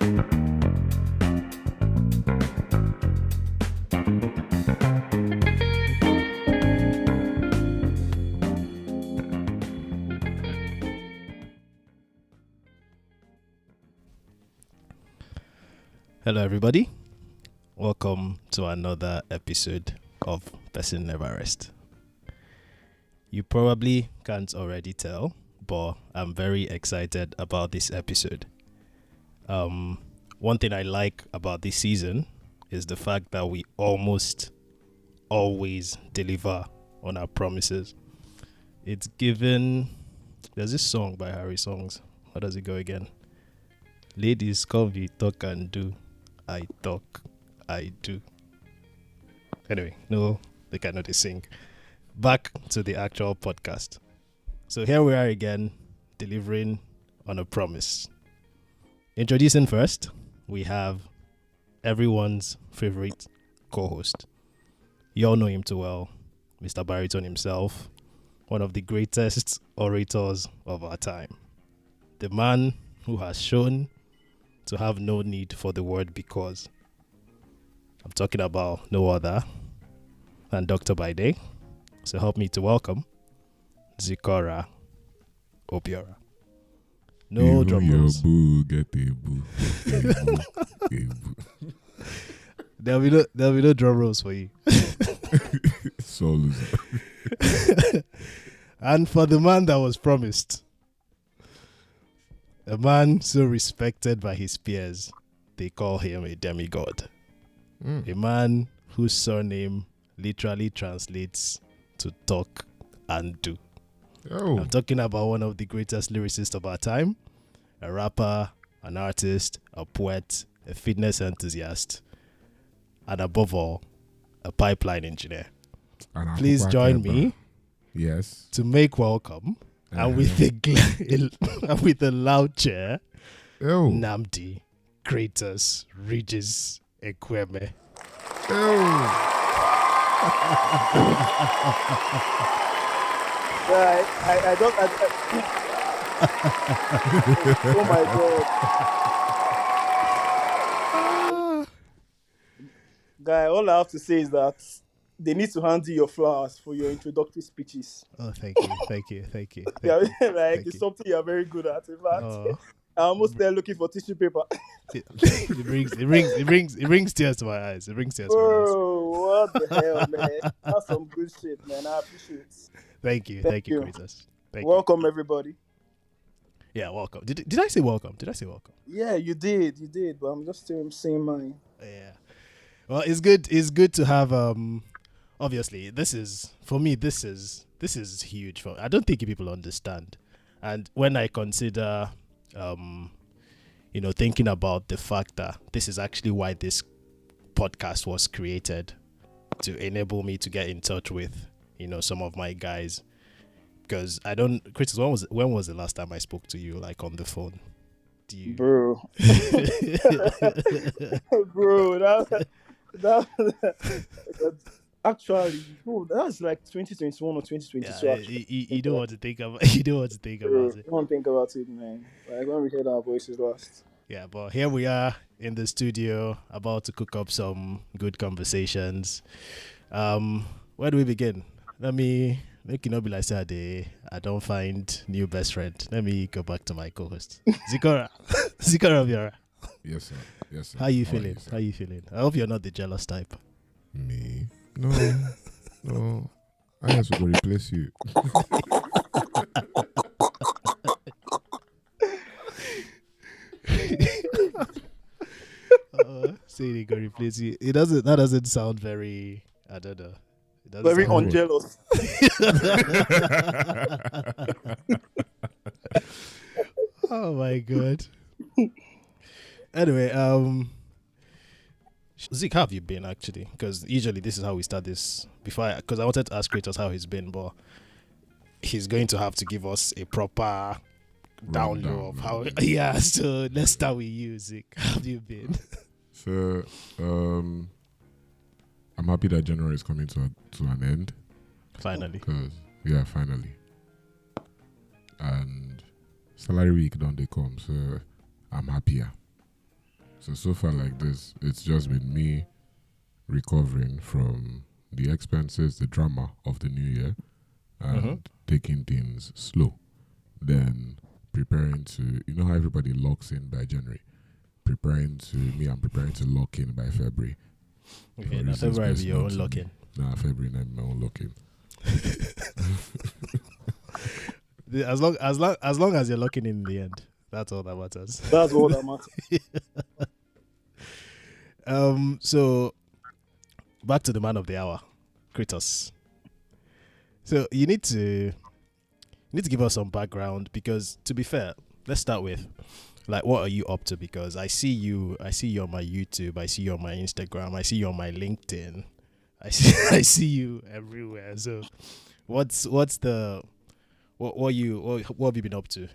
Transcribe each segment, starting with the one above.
Hello, everybody. Welcome to another episode of Person Never Rest. You probably can't already tell, but I'm very excited about this episode. One thing I like about this season is the fact that we almost always deliver on our promises. It's given... There's this song by Harry Songs. How does it go again? Ladies, come, we talk and do. I talk, I do. Anyway, no, they cannot sing. Back to the actual podcast. So here we are again, delivering on a promise. Introducing first, we have everyone's favorite co-host. You all know him too well, Mr. Baritone himself, one of the greatest orators of our time. The man who has shown to have no need for the word because. I'm talking about no other than Dr. by Day. So help me to welcome Zikora Obiora. No drum rolls. Boo, get a boo. A boo. There'll be no drum rolls for you. So And for the man that was promised, a man so respected by his peers, they call him a demigod. A man whose surname literally translates to talk and do. Oh. I'm talking about one of the greatest lyricists of our time, a rapper, an artist, a poet, a fitness enthusiast, and above all, a pipeline engineer. Please join me to make welcome and with a loud chair, Namdi Kratos Regis Ekweme. I don't. Oh my god, guy! All I have to say is that they need to hand you your flowers for your introductory speeches. Oh, thank you. It's something you are very good at. In fact, I'm almost there looking for tissue paper. It brings tears to my eyes. Bro, what the hell, man? That's some good shit, man. I appreciate it. Thank you, Kratos. Welcome, everybody. Yeah, welcome. Did I say welcome? Yeah, you did. But I'm just still saying mine. Yeah. Well, it's good. It's good to have. Obviously, this is huge. I don't think people understand, and when I consider, thinking about the fact that this is actually why this podcast was created, to enable me to get in touch with, some of my guys, because I don't. Chris, when was the last time I spoke to you, like, on the phone? Bro, bro, that actually, bro, that's like 2021 or 2022. Yeah, you don't want to think about. You don't want to think about it. Don't think about it, man. Like when we heard our voices last. Yeah, but here we are in the studio, about to cook up some good conversations. Where do we begin? Let me make it not be like Saturday. I don't find new best friend. Let me go back to my co-host, Zikora Obiora. Yes, sir. How you feeling? I hope you're not the jealous type. Me? No. I have to go replace you. Saying he can replace you. That doesn't sound very, I don't know. Very unjealous. Oh my god. Anyway, Zeke, how have you been actually? Because usually this is how we start this. Because I wanted to ask Kratos how he's been, but he's going to have to give us a proper down low of how. Yeah, so let's start with you, Zeke. How have you been? So, I'm happy that January is coming to an end. Finally. Finally. And salary week don't they come, so I'm happier. So far like this, it's just been me recovering from the expenses, the drama of the new year, and taking things slow. Then preparing to, you know how everybody locks in by January. I'm preparing to lock in by February. Okay, now February be your own lock-in. Nah, February not my own lock-in. As long as you're locking in the end, that's all that matters. That's all that matters. So back to the man of the hour, Kratos. So you need to give us some background, because to be fair, let's start with like, what are you up to? Because I see you on my YouTube, I see you on my Instagram, I see you on my LinkedIn, I see you everywhere. So what have you been up to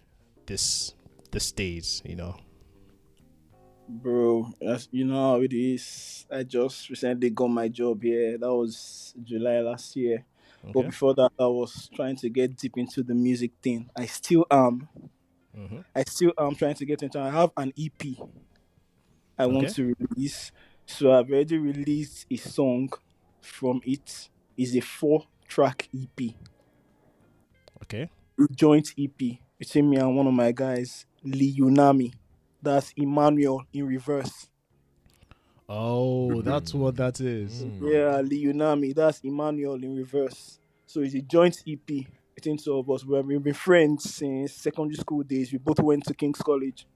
this days, you know? Bro, you know how it is. I just recently got my job here. That was July last year. But Okay. before that, I was trying to get deep into the music thing. I still am. I still am trying to get into. I have an EP I want to release. So I've already released a song from it. It's a 4-track EP. Okay. A joint EP between me and one of my guys, Lee Unami. That's Emmanuel in reverse. Oh, that's what that is. Yeah, Lee Unami. That's Emmanuel in reverse. So it's a joint EP between two of us. We've been friends since secondary school days. We both went to King's College.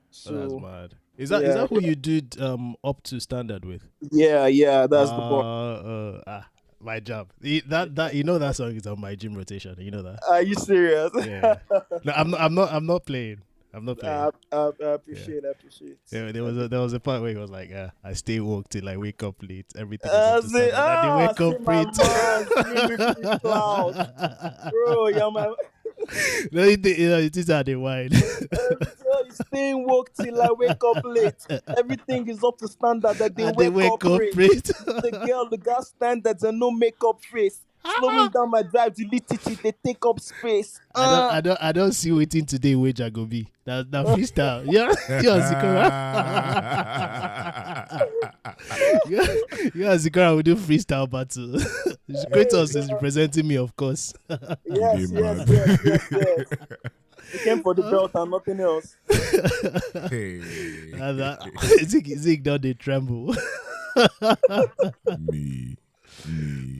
So That's mad. Is that who you did up to standard with? Yeah, that's the boy. My job. That you know that song is on my gym rotation. You know that. Are you serious? Yeah. No, I'm not playing. I'm not playing. I appreciate. I appreciate. Yeah, there was a part where he was like, I stay woke till I wake up late. Everything is up to standard. And they wake up late. Bro, you're my. No, it is how they whine. You staying woke till I wake up late. Everything is up to standard. That they wake up late. The girl standards and no makeup face. Slowing down my drive to little they take up space. I don't see waiting today which I go be. That freestyle. Yeah. Yeah, Zikora will do freestyle battle. Kratos is representing me, of course. Yes. He came for the belt and nothing else. Zig down they tremble. Me.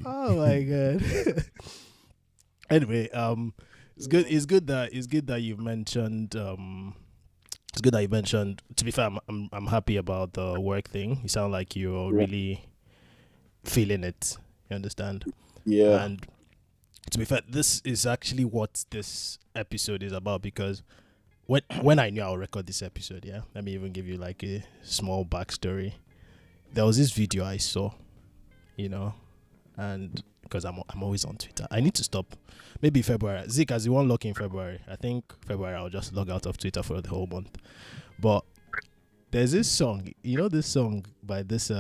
Oh my god. Anyway, it's good that you've mentioned it's good that you mentioned, to be fair, I'm happy about the work thing. You sound like you're really feeling it. You understand? Yeah. And to be fair, this is actually what this episode is about, because when I knew I'll record this episode, yeah, let me even give you like a small backstory. There was this video I saw, you know, and because I'm always on Twitter, I need to stop. Maybe February. Zeke, as you won't log in February, I think February I'll just log out of Twitter for the whole month. But there's this song, you know, this song by this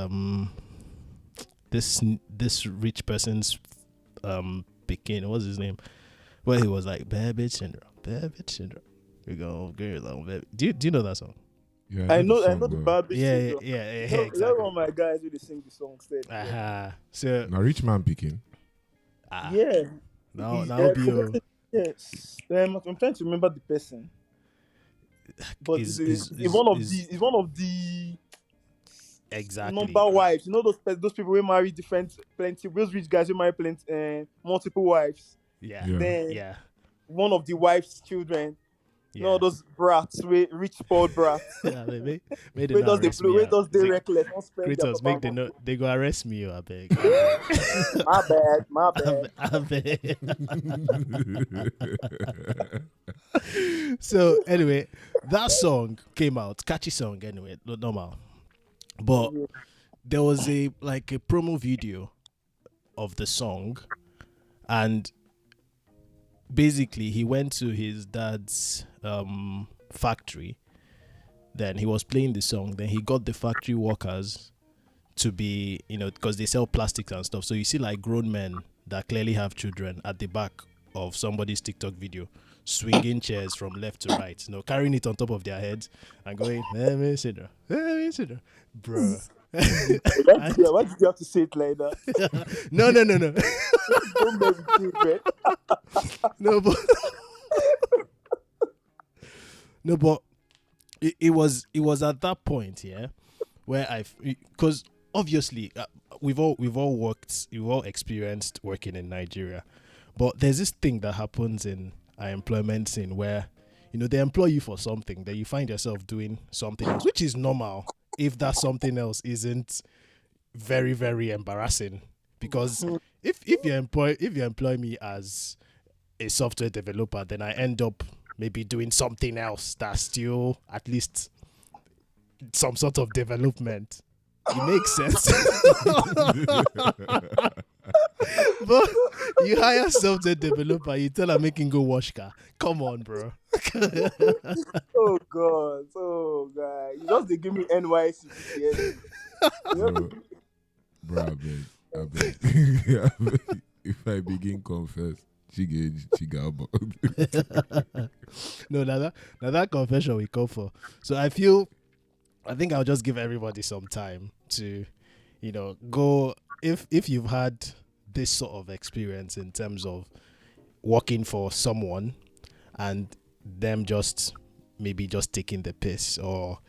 this rich person's Pekin, what's his name? Where he was like, bad bitch syndrome. We go, girl, baby. Do you know that song? Yeah, I know the bad bitch. Yeah, exactly. You're one of my guys who they sing the song instead. So now rich man picking. Yeah. Now be yes. I'm trying to remember the person. But it's one of the exactly number wives. You know those people who marry plenty. Those rich guys who marry multiple wives. Yeah. Then one of the wife's children. Yeah. No, those brats, rich spoiled brats. Yeah, they does they reckless? Kratos, they go arrest me, I beg. My bad. I beg. So anyway, that song came out, catchy song anyway, normal. But there was a promo video of the song, and basically he went to his dad's factory. Then he was playing the song. Then he got the factory workers to be, because they sell plastics and stuff. So you see like grown men that clearly have children at the back of somebody's TikTok video. swinging chairs from left to right, carrying it on top of their heads and going, let me sit down, bro. Why did you have to say it like that? No. Don't mess with you, man. But it was at that point, yeah, where because obviously we've all experienced working in Nigeria, but there's this thing that happens in our employment scene where they employ you for something, then you find yourself doing something else, which is normal if that something else isn't very, very embarrassing. Because if you employ me as a software developer, then I end up maybe doing something else that's still at least some sort of development. It makes sense. But you hire software developer, you tell her making go wash car. Come on, bro. Oh God. You just they give me NYC. Bro, I beg. If I begin confess, she got about. No, now that confession we go for. So I think I'll just give everybody some time to, go if you've had this sort of experience in terms of working for someone and them just taking the piss, or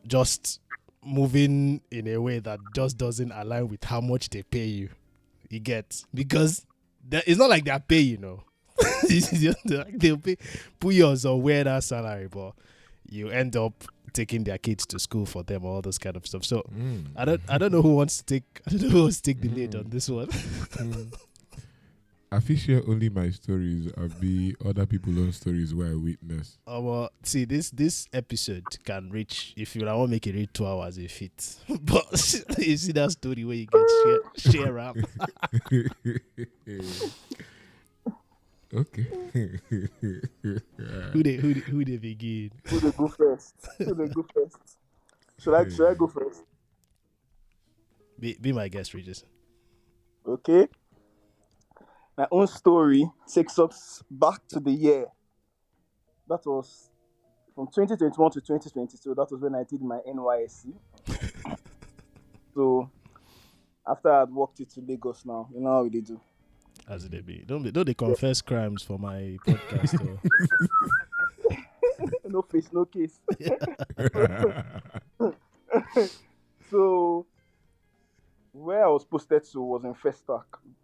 just moving in a way that just doesn't align with how much they pay you. You get, because it's not like they're paying, it's just like they'll put you on some weird ass salary, but you end up taking their kids to school for them, all those kind of stuff. So I don't know who wants to take the lead on this one. I feel share only my stories. I'll be other people's own stories where I witness. Well, see, this episode can reach, if you want to make it reach 2 hours if it. But you see that story where you get share up. Okay. Who they begin? Who they go first? Should I go first? Be my guest, Regis. Okay. My own story takes us back to the year. That was from 2021 to 2022. That was when I did my NYSC. So after I'd walked it to Lagos now, you know how they do. As they be. Don't they confess crimes for my podcast? No face, no case. So where I was posted to was in Festac.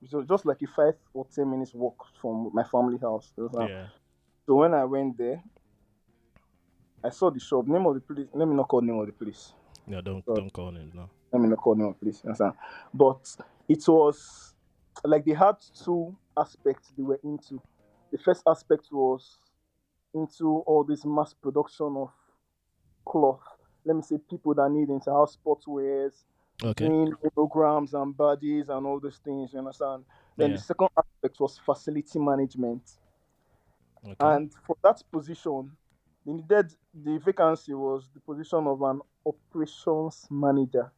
So just like a 5 or 10 minutes walk from my family house. Yeah. So when I went there, I saw the shop. Name of the place. Let me not call the name of the place. No, don't call it. No. Let me not call the name of the place. Understand? But it was like they had 2 aspects they were into. The first aspect was into all this mass production of cloth. Let me say people that need into house sportswears, doing programs and bodies and all those things, you understand? Then the second aspect was facility management. Okay. And for that position, the vacancy was the position of an operations manager.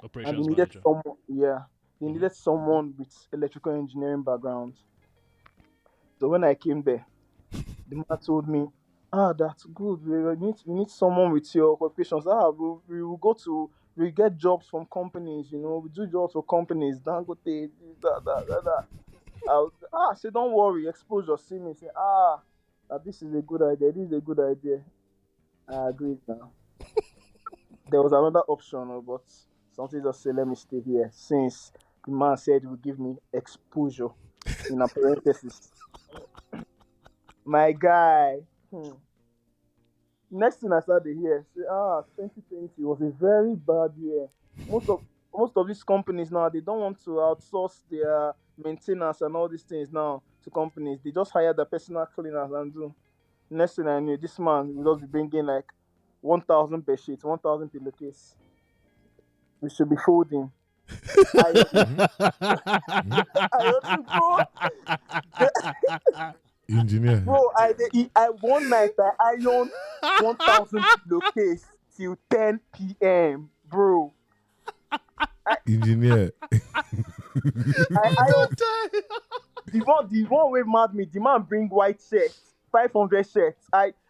Operations and they needed manager. They needed someone with electrical engineering background. So when I came there, the man told me, that's good. We need someone with your qualifications. We get jobs from companies, we do jobs for companies. Dangote, that. I said, don't worry, exposure. See me, say, this is a good idea. I agreed now. There was another option, but something just said, let me stay here, since the man said he would give me exposure, in a parenthesis. My guy. Next thing I started here, say, 2020 was a very bad year. Most of these companies now, they don't want to outsource their maintenance and all these things now to companies. They just hire the personal cleaners and do. Next thing I knew, this man will just be bringing like 1,000 bed sheets, 1,000 pillowcase. We should be folding. Engineer. Bro, one night I ironed 1,000 pillowcase till 10 p.m. Bro. Engineer. the one way mad me. The man bring white shirts, 500 shirts.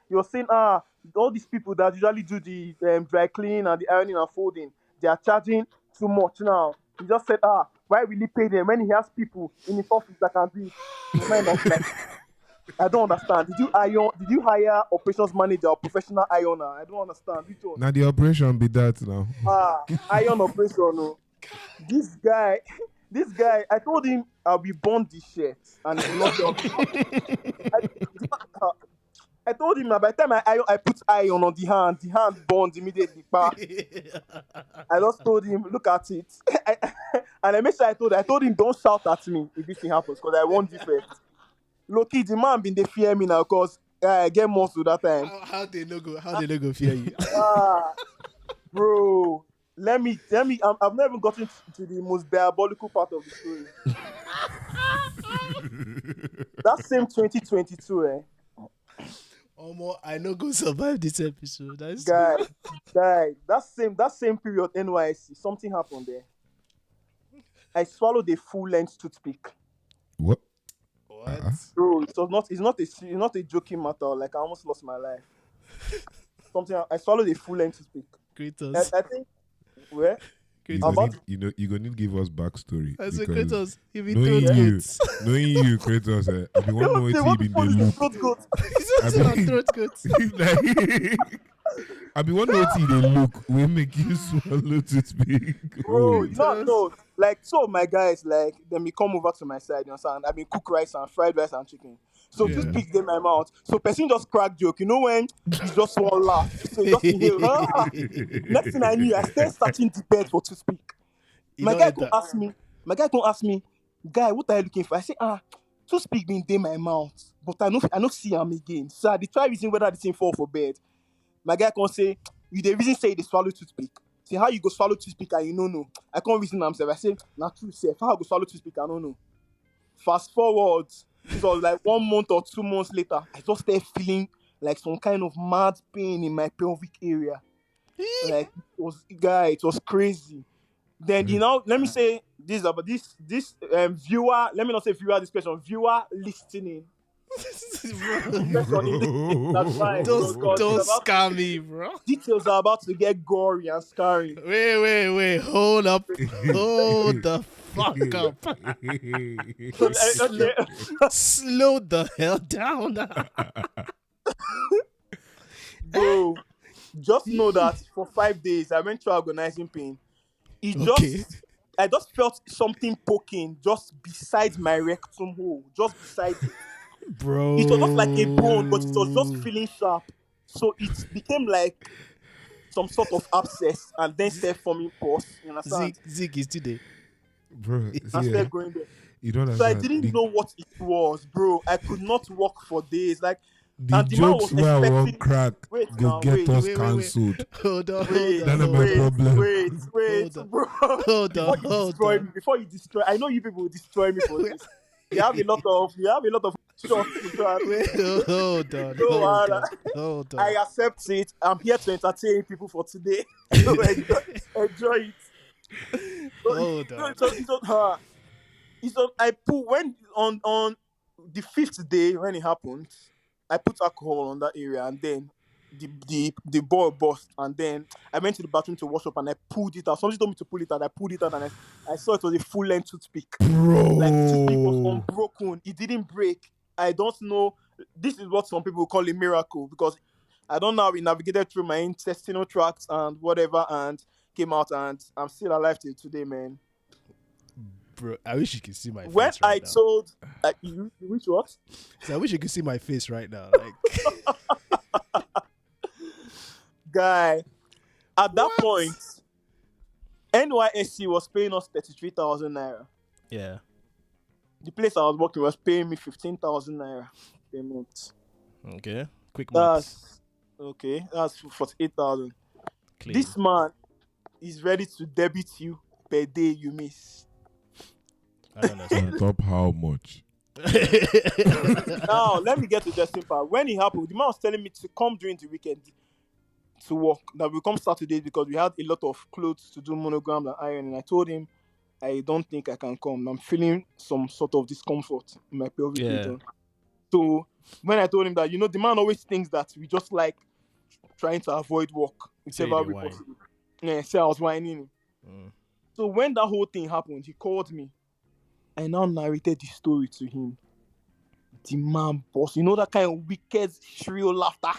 You're saying all these people that usually do the dry cleaning and the ironing and folding, they are charging too much now. He just said why will he pay them when he has people in his office that can do it? In my mind, I was like, I don't understand. Did you hire operations manager or professional ironer? I don't understand. Which one? Now the operation be that now. Iron operation. No. This guy, I told him I'll be bond this shirt and it's not done. I told him that by the time I put iron on the hand burned immediately. I just told him, look at it. And I made sure I told him, don't shout at me if this thing happens because I want defect. Loki, the man been they fear me now because I get muscle that time. How they no go fear you? Bro, let me. I've never gotten to the most diabolical part of the story. That same 2022, I no go survive this episode. That's guy. That same period NYSC, something happened there. I swallowed a full length toothpick. What? Bro, it's not a joking matter. Like I almost lost my life. I swallowed a full length toothpick. Kratos. I think where? You're gonna need to give us backstory. I said Kratos. If he knowing told you, goats. knowing you, Kratos, I be one more thing been the look. He's also on throat goats. I be one more thing they look. We make you swallow toothpick. Bro, no. Like so, my guys, like then we come over to my side. You understand? I mean, cook rice and fried rice and chicken. So just pick them in my mouth. So person just crack joke. You know when you just want laugh. So you just inhale. Next thing I knew, I started searching the bed for toothpick. My guy don't ask me, guy, what are you looking for? I say, toothpick been in my mouth, but I don't see him again. So I try reason whether the thing fall for bed. My guy can't say, you the reason say they swallow toothpick. Say how you go swallow toothpick and you know. I can't reason myself. I say, not true, safe. How I go swallow toothpick, I don't know. Fast forward, it was like 1 month or 2 months later, I just started feeling like some kind of mad pain in my pelvic area. Like it was crazy. Then let me say this about this viewer. Let me not say viewer this question. Viewer listening. That's fine. Don't scare me, bro. Details are about to get gory and scarring. Wait. Hold up. Hold the fuck up. Slow the hell down. Bro, just know that for 5 days I went through agonizing pain. I just felt something poking just beside my rectum hole, just beside it. Bro, it was not like a bone, but it was just feeling sharp. So it became like some sort of abscess, and then started forming pus. You understand? Zeke is today, bro. I started going there. You don't so understand. I didn't know what it was, bro. I could not walk for days. Like the jokes where I won't crack go get us cancelled. Hold on. That's not my problem. Wait, bro. Hold on. Before you destroy, I know you people will destroy me for this. You have a lot of shots to try. Hold on. I accept it. I'm here to entertain people for today. So enjoy it. Hold on. I put when on the 5th day when it happened, I put alcohol on that area, and then the ball burst, and then I went to the bathroom to wash up, and I pulled it out. Somebody told me to pull it out. I pulled it out, and I saw it was a full length toothpick. Bro, like the toothpick was unbroken. It didn't break. I don't know. This is what some people call a miracle, because I don't know how we navigated through my intestinal tract and whatever, and came out, and I'm still alive till today, man. Bro, I wish you could see my face when right I now. told you wish what? So I wish you could see my face right now. Like, guy, at that point, NYSC was paying us 33,000 naira. Yeah. The place I was working was paying me 15,000 naira a month. Okay. Quick maths. That's 48,000. Clean. This man is ready to debit you per day you miss. I don't understand. On top how much? Now, let me get to the simple. When it happened, the man was telling me to come during the weekend to work. That we come Saturday because we had a lot of clothes to do monograms and iron. And I told him, I don't think I can come. I'm feeling some sort of discomfort in my pelvic Yeah. region. So when I told him that, the man always thinks that we just like trying to avoid work, Say whichever they way whine. possible. Yeah, so I was whining him. So when that whole thing happened, he called me. I now narrated the story to him. The man boss, that kind of wicked, shrill laughter.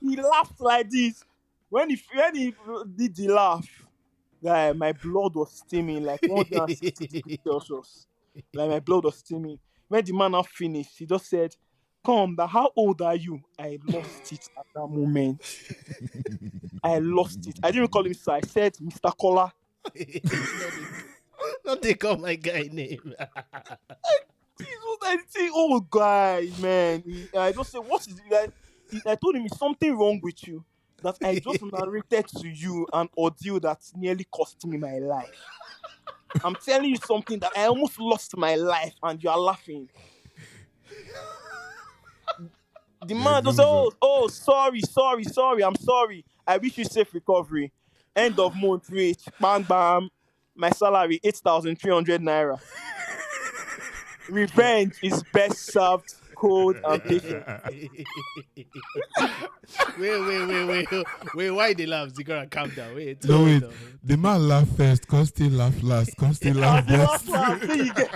He laughed like this. When he did the laugh, guy, my blood was steaming like 160 degrees Celsius. Like my blood was steaming. When the man now finished, he just said, "Come, but how old are you?" I lost it at that moment. I lost it. I didn't even call him sir. I said, "Mr. Kola." Not take out my guy name. I say, "Oh, guy, man." I just said, "What is it?" I told him, "Is something wrong with you that I just narrated to you an ordeal that nearly cost me my life? I'm telling you something that I almost lost my life, and you are laughing." The man just said, sorry, I'm sorry. I wish you safe recovery. End of month reach, bang bam. My salary 8,300 naira. Revenge is best served cold and patient. Wait, why they laugh? You gotta calm down. Wait. No, wait. hold on. The man laugh first, come still laugh last, come still laugh The best. last one, see you get.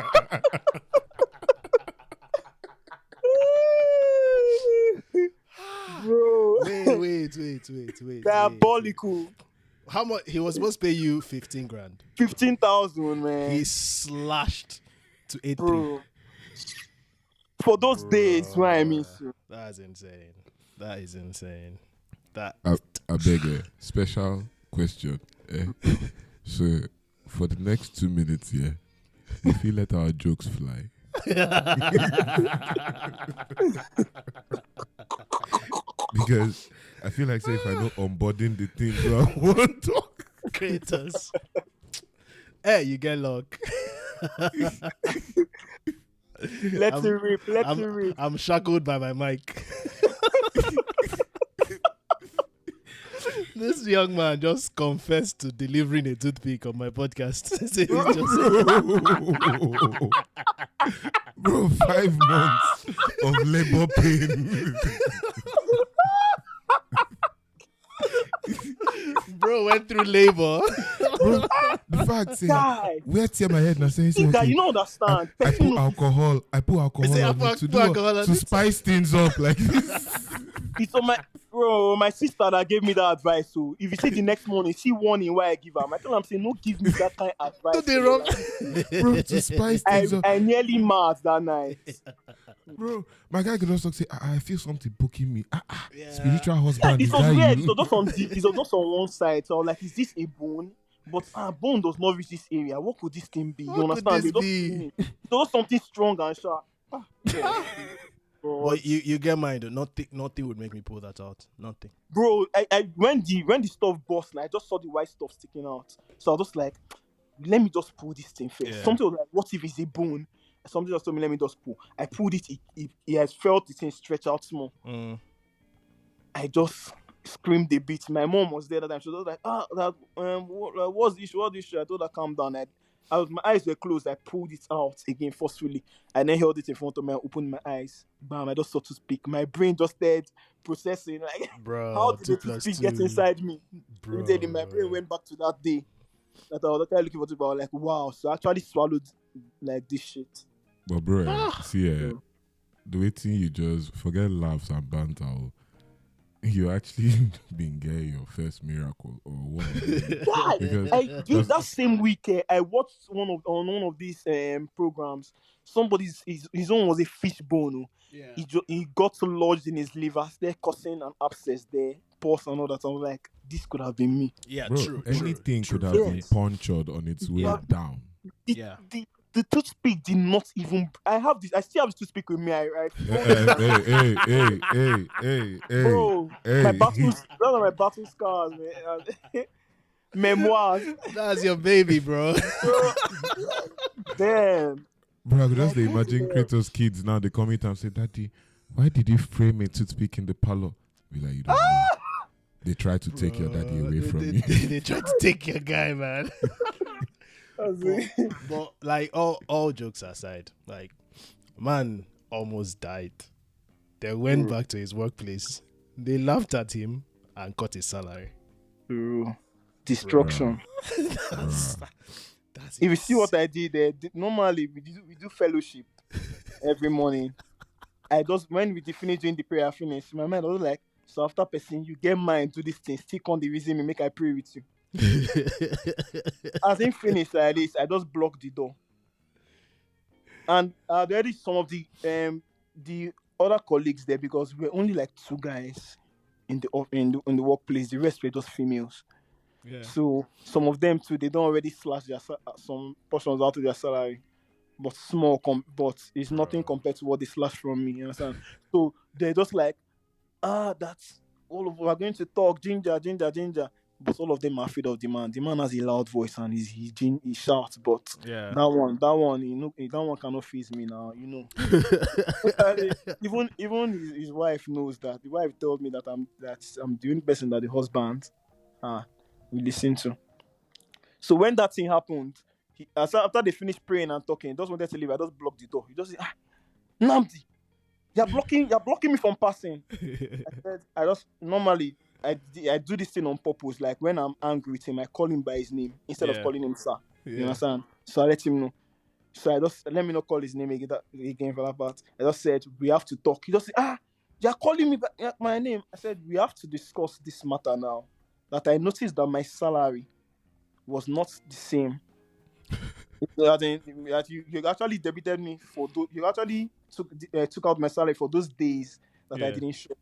Bro, Wait. diabolical. How much? He was supposed to pay you 15 grand. 15,000, man. He slashed to 8,300. Bro. For those days when I miss you. That's insane. That is insane. That I beg a special question. So, for the next 2 minutes here, if you let our jokes fly. Because I feel like, say, if I know onboarding the thing, so I won't talk. creators. Hey, you get luck. Let's rip. I'm shackled by my mic. This young man just confessed to delivering a toothpick on my podcast. So he's just Bro, 5 months of labor pain. Bro went through labor. Bro, the fact say, Guy. where tear my head and say, Guy, okay, you don't understand. I put alcohol say, on it to spice things up like this. It's on my sister that gave me that advice. So if you see the next morning, see warning why I give her. I tell am say, no give me that kind of advice. No, they wrong. Bro, to spice things up. I nearly mad that night. Bro, my guy could also say, I feel something poking me. Yeah. Spiritual Yeah, husband, it is was that weird. you? So just on one side. So I was like, is this a bone? But bone does not reach this area. What could this thing be? You What could understand? this They just be? feel it. It's just something strong and sharp. But you get mine though. Nothing would make me pull that out. Nothing. Bro, I when the stuff burst, I just saw the white stuff sticking out. So I was just like, let me just pull this thing first. Yeah. Something was like, what if it's a bone? Something just told me, let me just pull. I pulled it. It has felt the thing stretch out small. I just screamed a bit. My mom was there that time. She was like, what's the issue? What's the issue? I told her, calm down. My eyes were closed. I pulled it out again forcefully. I then held it in front of me and opened my eyes. Bam, I just started to speak. My brain just started processing. Like, Bro, how did the 2 + toothpick 2. get inside me? Bro. Immediately, my brain went back to that day that I was actually looking for. But I was like, wow. So I actually swallowed like this shit. But bro, see, the way thing you just forget laughs and banter. You actually been getting your first miracle or what? Because that same week, I watched on one of these programs. His own was a fish bone. Yeah. He got lodged in his liver, there causing an abscess there, pus and all that. I was like, this could have been me. Yeah, Bro, true. anything true. could have been punctured on its way down. The toothpick did not even. I still have the toothpick with me. Hey, Bro, my battle scars, man. Memoirs. That's your baby, bro. Damn. Bro, I could just imagine Kratos' kids now. They come in and say, "Daddy, why did you frame a toothpick in the parlor?" Be like, you don't know. They try to take your daddy away from you. They try to take your guy, man. but like all jokes aside, like man almost died. They went back to his workplace. They laughed at him and cut his salary. Destruction. That's If you see what I did there, normally we do fellowship every morning. I just when we finish doing the prayer, finish. My mind was like, so after person, you get mind to this thing, stick on the reason me make I pray with you. As in finish like this, I just block the door. And there is some of the other colleagues there because we're only like 2 guys in the workplace. The rest were just females. Yeah. So some of them too, they don't already slash some portions out of their salary, but small. But it's nothing compared to what they slash from me. You understand? So they're just like, that's all of we're going to talk ginger. But all of them are afraid of the man. The man has a loud voice and he shouts. But Yeah. that one, that one cannot face me now. You know. even his wife knows that. The wife told me that I'm the only person that the husband we listen to. So when that thing happened, after they finished praying and talking, he just wanted to leave. I just blocked the door. He just said, Namdi, you're blocking me from passing. I just normally I do this thing on purpose. Like when I'm angry with him, I call him by his name instead of calling him sir. Yeah. You understand? So I let him know. So I just let me not call his name again for that part. I just said we have to talk. He just said, you're calling me by my name. I said we have to discuss this matter now. That I noticed that my salary was not the same. That you actually debited me for you actually took out my salary for those days that I didn't show.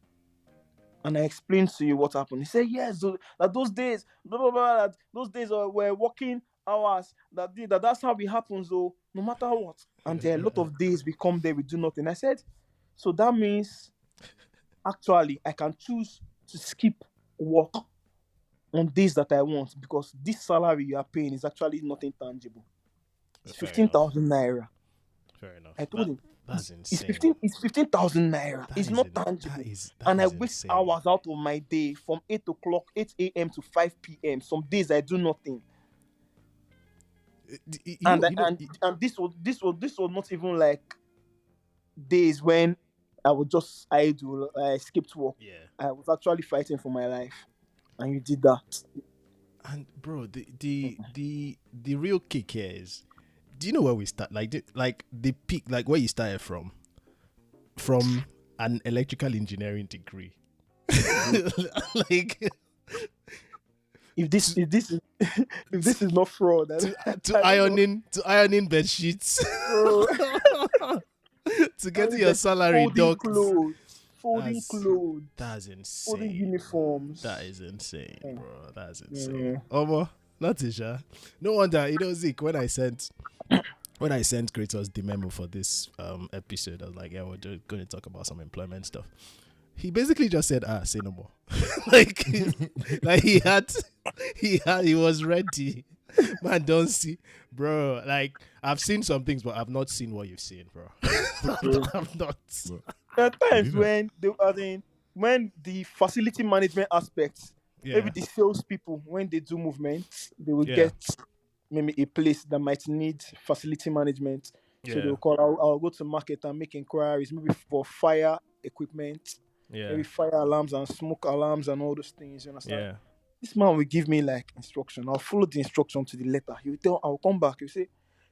And I explained to you what happened. He said, yes, that those days, blah, blah, blah, that those days were working hours. That's how it happens, though, no matter what. And there are a lot of days we come there, we do nothing. I said, so that means actually I can choose to skip work on days that I want because this salary you are paying is actually nothing tangible. It's 15,000 naira. Fair enough. I told him that's insane. It's 15,000 naira. It's not tangible. And I waste hours out of my day from 8 a.m. to 5 p.m. Some days I do nothing. And this was not even like days when I would just I skipped work. Yeah. I was actually fighting for my life. And you did that. And bro, the real kick here is, do you know where we start? Like the peak, like where you started from an electrical engineering degree. Like if this is not fraud, to ironing bed sheets, to get your salary docked. Folding clothes. That's insane. Folding uniforms. That is insane, bro. That's insane. Natisha. No wonder, Zeke, when I sent Kratos the memo for this episode, I was like, yeah, we're just going to talk about some employment stuff. He basically just said, say no more. like he was ready. Man, don't see, bro. Like, I've seen some things, but I've not seen what you've seen, bro. I've not. There are times when the facility management aspects, maybe the sales people, when they do movements, they will get maybe a place that might need facility management. So they'll call, I'll go to market and make inquiries, maybe for fire equipment, maybe fire alarms and smoke alarms and all those things, you understand? Yeah. This man will give me like instruction. I'll follow the instruction to the letter. He will tell, I'll come back. He'll say,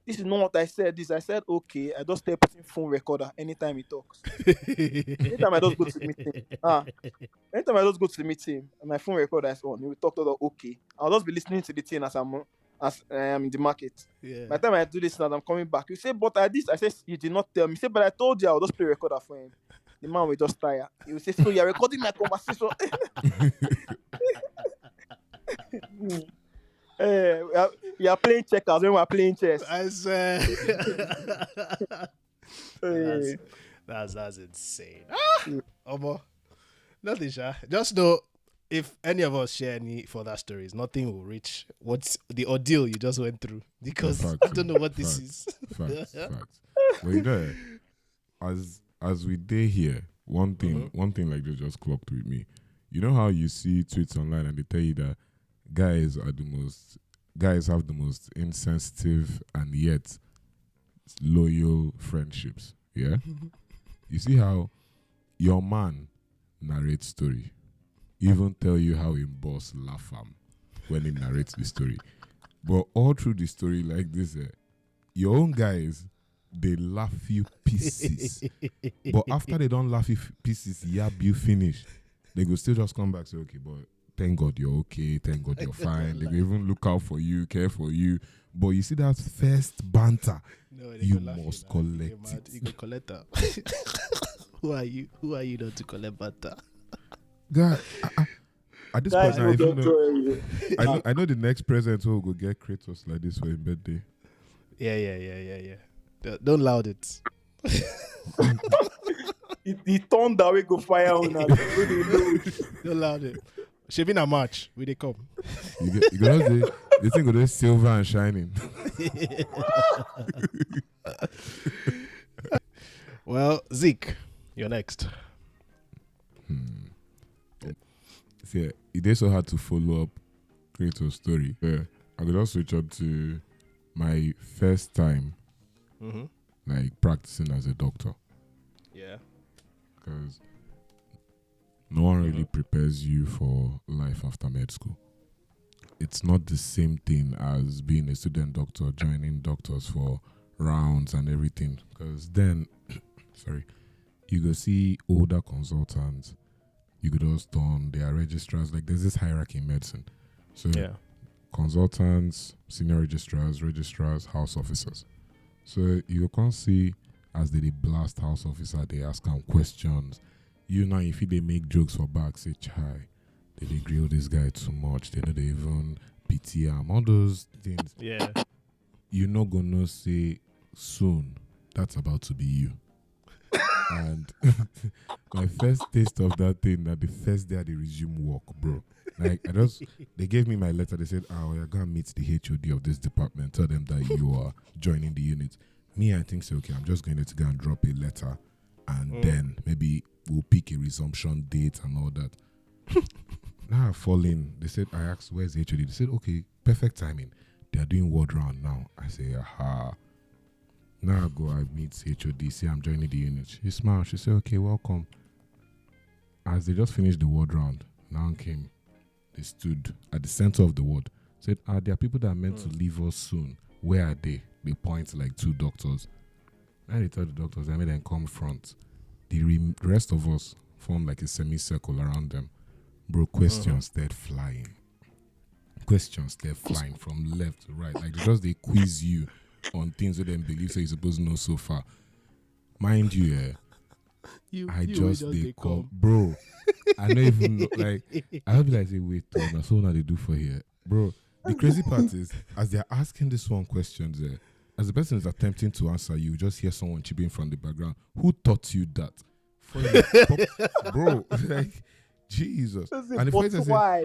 this is not what I said. I said, okay. I just start putting phone recorder anytime he talks. Anytime I just go to the meeting. Anytime I just go to the meeting, and my phone recorder is on. He will talk to the okay. I'll just be listening to the thing as I am in the market. Yeah. By the time I do this and I'm coming back, you say, but I said, you did not tell me. He said, but I told you I'll just play recorder for him. The man will just tire. He will say, so you're recording my conversation. We are playing checkers when we are playing chess. I swear. That's insane. Nothing, Sha. Just know, if any of us share any further stories, nothing will reach what's the ordeal you just went through, because I don't know what this is. Facts. But as we day here, one thing like this just clocked with me. You know how you see tweets online and they tell you that guys are the most guys have the most insensitive and yet loyal friendships. Yeah. You see how your man narrates story, even tell you how him boss laugh am when he narrates the story. But all through the story like this, your own guys, they laugh you pieces. But after they don't laugh you pieces, you finish. They go still just come back and say, okay, but thank God you're okay. Thank God you're fine. They will even look out for you, care for you. But you see that first banter, you must collect it. You can collect that. Who are you? Who are you not to collect banter? God, at this Guys, point, will I know, I know the next present will go get Kratos like this for his birthday. Yeah. Don't loud it. He turned away go fire on us. Don't loud it. She been a match. We they come. You gonna say this thing go silver and shining. Well, Zeke, you're next. See, it is so hard to follow up Kratos' story. Yeah, I could also switch up to my first time, like practicing as a doctor. Yeah. Because no one really prepares you for life after med school. It's not the same thing as being a student doctor, joining doctors for rounds and everything. Because then, you go see older consultants. You could also turn their registrars. Like there's this hierarchy in medicine. So consultants, senior registrars, house officers. So you can see as they blast house officer, they ask them questions. You know, if they make jokes for back, say, chai, they grill this guy too much. They know they even pity him. All those things. Yeah. You're not gonna say soon that's about to be you. And my first taste of that thing, that the first day I resume work, bro. Like they gave me my letter. They said, you're gonna meet the HOD of this department. Tell them that you are joining the unit. Me, I think so. Okay, I'm just going to go and drop a letter, and then maybe we'll pick a resumption date and all that. Now I fall in. They said, I asked, where's the HOD? They said, okay, perfect timing. They are doing ward round now. I say, aha. Now I go, I meet HOD, say I'm joining the unit. She smiled. She said, okay, welcome. As they just finished the ward round, now came. They stood at the center of the ward. Said, there are people that are meant to leave us soon. Where are they? They point like two doctors. And they tell the doctors, I made them come front. The rest of us form like a semicircle around them. Bro, questions started flying. Questions started flying from left to right. Like they quiz you on things that they believe so you're supposed to know so far. Mind you, they come. Bro, I don't even know. Like, I'll be like, wait, that's all they do for here. Bro, the crazy part is, as they're asking this one questions, as the person is attempting to answer, you just hear someone chipping from the background. Who taught you that? Bro, like, Jesus. And the why?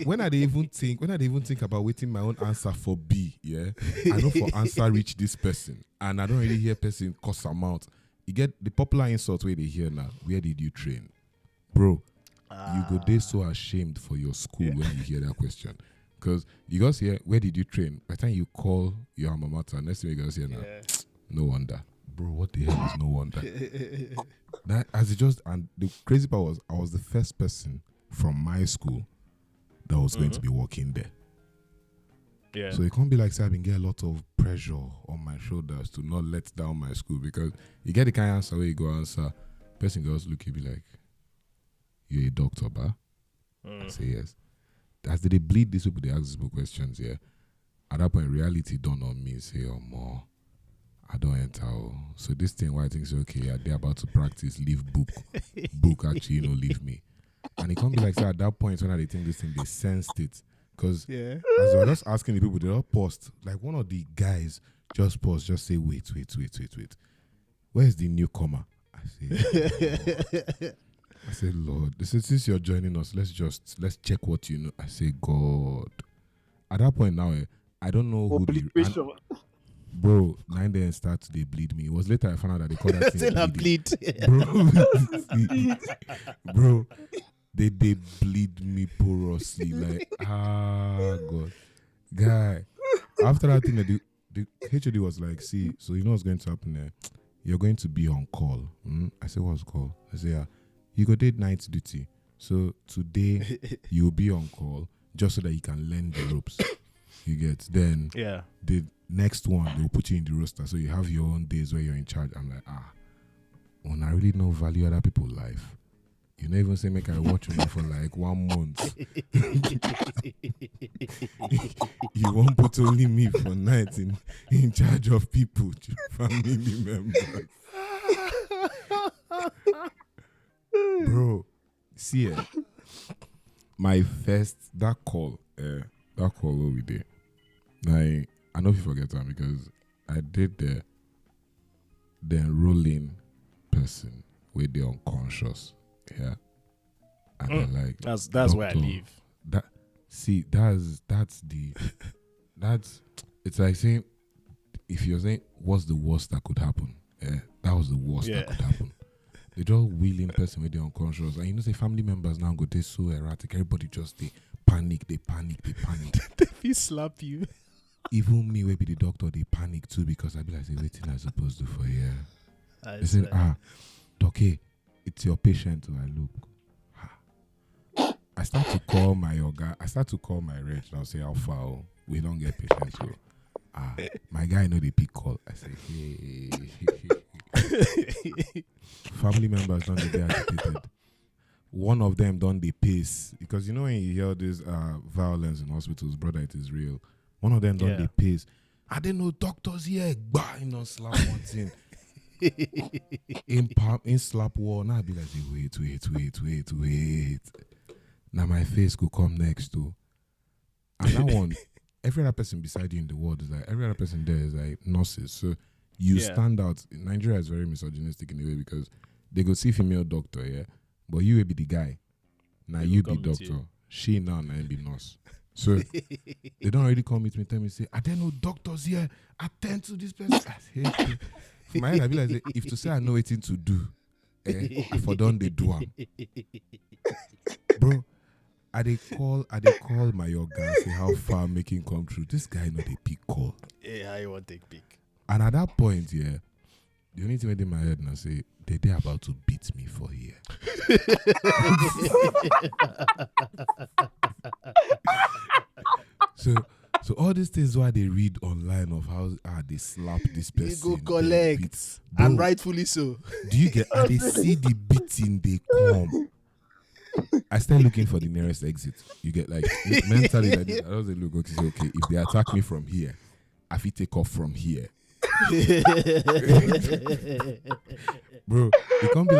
When I even think about waiting my own answer for B, yeah, I know for answer reach this person, and I don't really hear person cuss them out. You get the popular insult where they hear now. Where did you train, bro? You go there so ashamed for your school when you hear that question, because you guys hear where did you train? By the time you call your alma mater, next thing you guys hear now, no wonder, bro. What the hell is no wonder? That and the crazy part was I was the first person from my school that was going to be working there. Yeah. So it can't be like say I've been getting a lot of pressure on my shoulders to not let down my school, because you get the kind of answer where you go answer, person goes look you be like, you're a doctor, ba? I say yes. As they bleed these people, they ask these people questions, yeah. At that point, reality dawned on me, say, oh more. I don't enter. So this thing why I think so okay, they're about to practice, leave book actually, leave me. And it can't be like that at that point when they think this thing, they sensed it. Because as I was just asking the people, they all paused. Like one of the guys just paused, just say, wait. Where's the newcomer? I say, Lord, they said, since you're joining us, let's check what you know. I say, God. At that point now, I don't know who bro, 9 days start they bleed me. It was later I found out that they call that thing bleed. Bro, they bleed me porously. Like, God. Guy, after that thing, the HOD was like, see, so you know what's going to happen there? You're going to be on call. I said, what's call? I said, yeah, you go did night duty. So today, you'll be on call just so that you can learn the ropes. You get, then the next one, they'll put you in the roster. So you have your own days where you're in charge. I'm like, when I really know value other people's life. You don't even say make I watch you for like 1 month. You won't put only me for night in charge of people, family members. Bro, see my first that call what we did. I know if you forget that because I did the enrolling person with the unconscious. Yeah. And they're like that's where I live. That's it's like saying if you're saying what's the worst that could happen, that was the worst that could happen. They just wheeling person with the unconscious. And you know say family members now go they so erratic. Everybody just they panic. They feel slap you. Even me, maybe the doctor, they panic too because I be like, waiting I supposed to for here. They said, doctor, it's your patient. So I look. I start to call my yoga. I start to call my reg. I'll say, how far? We don't get patients. So, my guy know the pick call. I say, hey. Family members don't get agitated. One of them done the pace because you know when you hear this violence in hospitals, brother, it is real. One of them done the pace. I didn't know doctors here. Bah, you know, slap one thing. in slap war. Now I be like, wait. Now my face could come next to. And that one, every other person beside you in the world is like, every other person there is like nurses. So you stand out. Nigeria is very misogynistic in a way because they go see female doctor, yeah. But you will be the guy. Now you be doctor. She now and be nurse. So they don't already come meet me, tell me, say, I don't know doctors here. Attend to this person. I hate for my head, I be like, if to say I know anything to do, for done they do am. Bro, I they call my yoga, say how far making come true. This guy know they pick call. Yeah, I want take pick. And at that point, the only thing in my head now say, they're about to beat me for here. So all these things why they read online of how they slap this person. They go collect. And rightfully so. Do you get they see the beating they come? I start looking for the nearest exit. You get like mentally like this. I was look okay, if they attack me from here, I fit take off from here. Bro, it can't be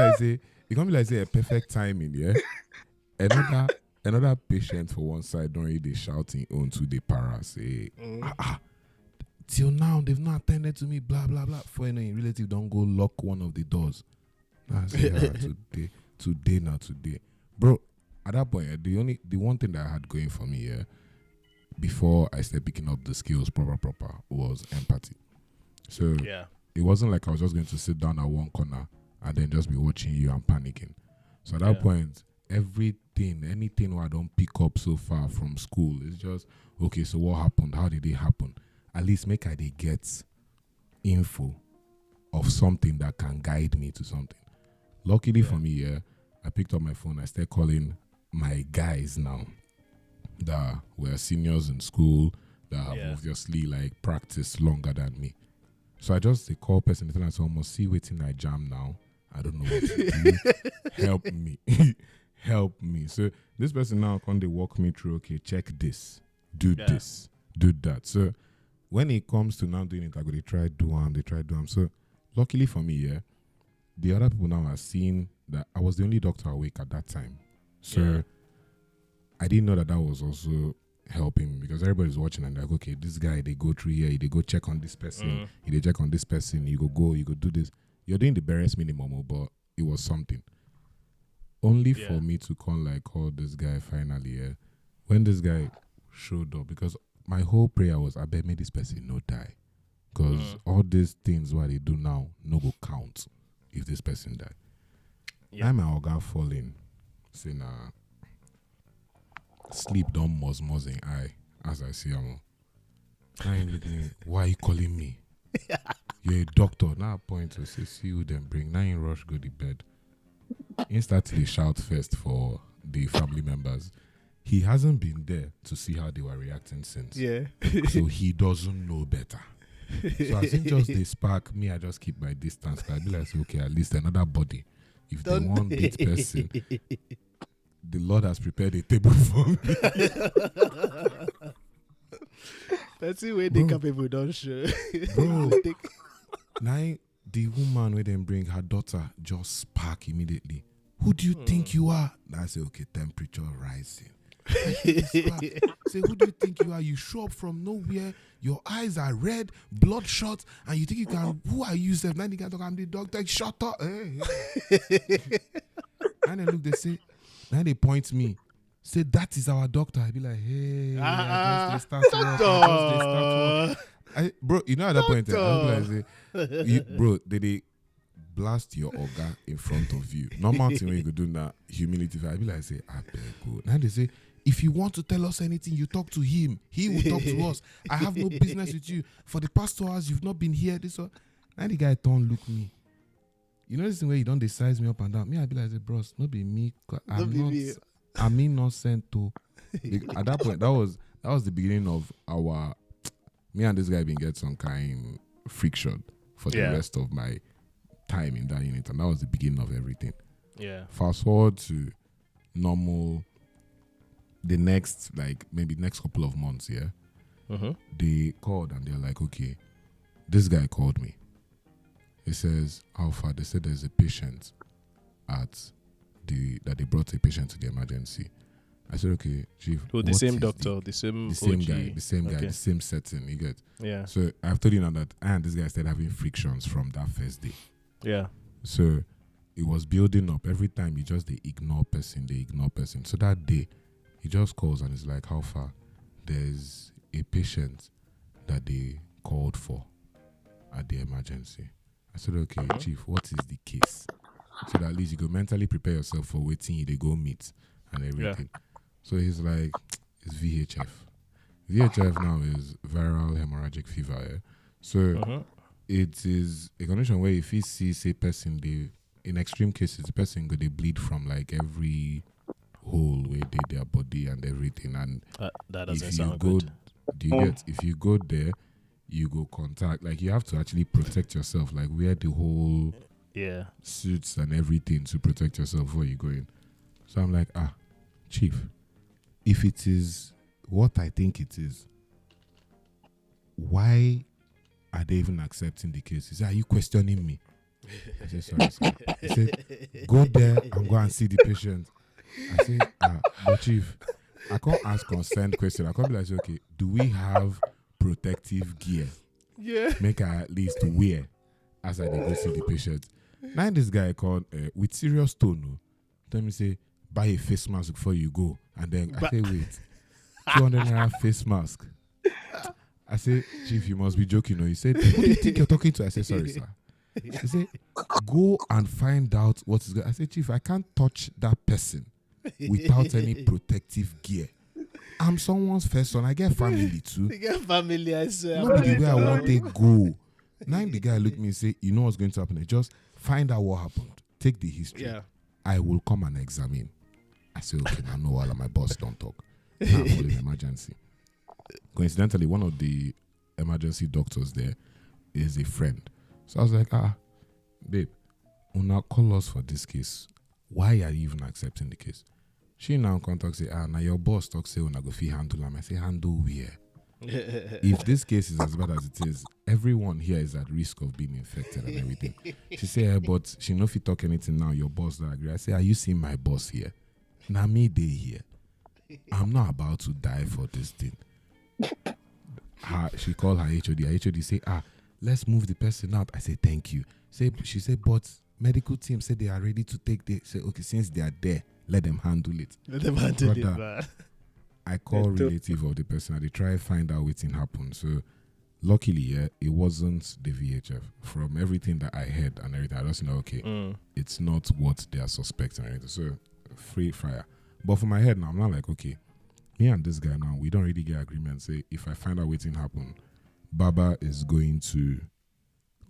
like say a perfect timing, yeah. Another patient for one side don't really shouting onto the para say till now they've not attended to me, blah blah blah. For any relative don't go lock one of the doors. I say today. Bro, at that point, the one thing that I had going for me, before I started picking up the skills proper was empathy. So it wasn't like I was just going to sit down at one corner and then just be watching you and panicking. So at that point, anything I don't pick up so far from school is just, okay, so what happened? How did it happen? At least make I they get info of something that can guide me to something. Luckily for me, I picked up my phone. I started calling my guys now that were seniors in school that have obviously like practiced longer than me. So I just call person and tell them, almost see waiting I jam now. I don't know what to do. Help me. Help me. So this person now they walk me through, okay, check this, do this, do that. So when it comes to now doing it, I go, they try do them. So luckily for me, the other people now are seeing that I was the only doctor awake at that time. So I didn't know that was also helping because everybody's watching and like, okay, this guy, they go through here, they go check on this person, they check on this person, you go do this. You're doing the barest minimum, but it was something. Only for me to call this guy finally, when this guy showed up, because my whole prayer was, I bet me this person no die. Because all these things what they do now, no go count if this person die. I'm my oga falling, saying sleep don't muzz in eye as I see him. Now you looking, why are you calling me? You're a doctor. Now point to say, see you then bring. Now you rush go to bed. Instantly shout first for the family members. He hasn't been there to see how they were reacting since. Yeah. So he doesn't know better. So I think just they spark me, I just keep my distance. I be like, okay, at least another body. If they want beat person, the Lord has prepared a table for me. That's the way they capable don't show. Bro, now the woman where them bring her daughter just spark immediately. Who do you think you are? I say, okay, temperature rising. Say, who do you think you are? You show up from nowhere. Your eyes are red, bloodshot, and you think you can. Who are you? Now you can talk. I'm the doctor. Shut up. Hey. And then look, they say. Now they point me. Say that is our doctor. I be like, hey, I just they start work. Bro, you know at that point, I be like, say, bro, they blast your organ in front of you. Normal thing when you go do that humility. I be like, say, I beg go. Now they say, if you want to tell us anything, you talk to him. He will talk to us. I have no business with you. For the past 2 hours, you've not been here. This one. Now the guy don't look me. You know this thing where you don't size me up and down. Me, I be like, bros, not be me. I'm innocent too. At that point, that was the beginning of our. Me and this guy been get some kind friction for the rest of my time in that unit, and that was the beginning of everything. Yeah. Fast forward to normal. The next, maybe next couple of months, they called and they're like, okay, this guy called me. He says, Alpha, they said there's a patient that they brought a patient to the emergency. I said, okay, chief. Oh, the same doctor, the same guy, the same setting, you get? Yeah. So I've told you now that I and this guy started having frictions from that first day. Yeah. So it was building up. Every time they ignore person. So that day, he just calls and is like, how far? There's a patient that they called for at the emergency. I said, okay, chief, what is the case? So that at least you go mentally prepare yourself for waiting, they go meet and everything. Yeah. So he's like, it's VHF. VHF now is viral hemorrhagic fever. Yeah? So it is a condition where if you see, say, person, in extreme cases, the person they bleed from every hole where their body and everything, and that doesn't sound good. If you go there, you go contact, you have to actually protect yourself, wear the whole suits and everything to protect yourself before you go in. So I'm like, chief, if it is what I think it is, why are they even accepting the case? He said, are you questioning me? I said, sorry, sir. He said, go there and go and see the patient. I say, but chief, I can't ask concerned question. I can't be like, okay, do we have protective gear? Yeah. Make I at least wear as I go see the patient. Now this guy called with serious tone. Tell me say, buy a face mask before you go. And then I say, wait, 200 naira face mask. I say, chief, you must be joking. He said, who do you think you're talking to? I said, sorry, sir. He said, go and find out what is good. I said, chief, I can't touch that person without any protective gear. I'm someone's first son. I get family too. I get family, I swear. Not the way I want to go. Now the guy looked at me and say, you know what's going to happen? Just find out what happened. Take the history. Yeah. I will come and examine. I say, okay, now no, while my boss don't talk. Now I'm calling emergency. Coincidentally, one of the emergency doctors there is a friend. So I was like, babe, una call us for this case. Why are you even accepting the case? She now contacts say, now your boss talk say una go fit handle him. I say, handle where? If this case is as bad as it is, everyone here is at risk of being infected and everything. She say, but she no fit talk anything now. Your boss don't agree. I say, are you seeing my boss here? Now me they here. I'm not about to die for this thing. She called her HOD. Her HOD say, let's move the person out. I say, thank you. She said, but medical team said they are ready to take the. Say, okay, since they are there, let them handle it. Let them handle it, man. I call relative of the person and they try to find out what happened. So luckily, it wasn't the VHF. From everything that I heard and everything, I just know, okay, it's not what they are suspecting or anything. So free fire. But for my head now, I'm not like, okay, me and this guy now, we don't really get agreement. Say, if I find out waiting happen, Baba is going to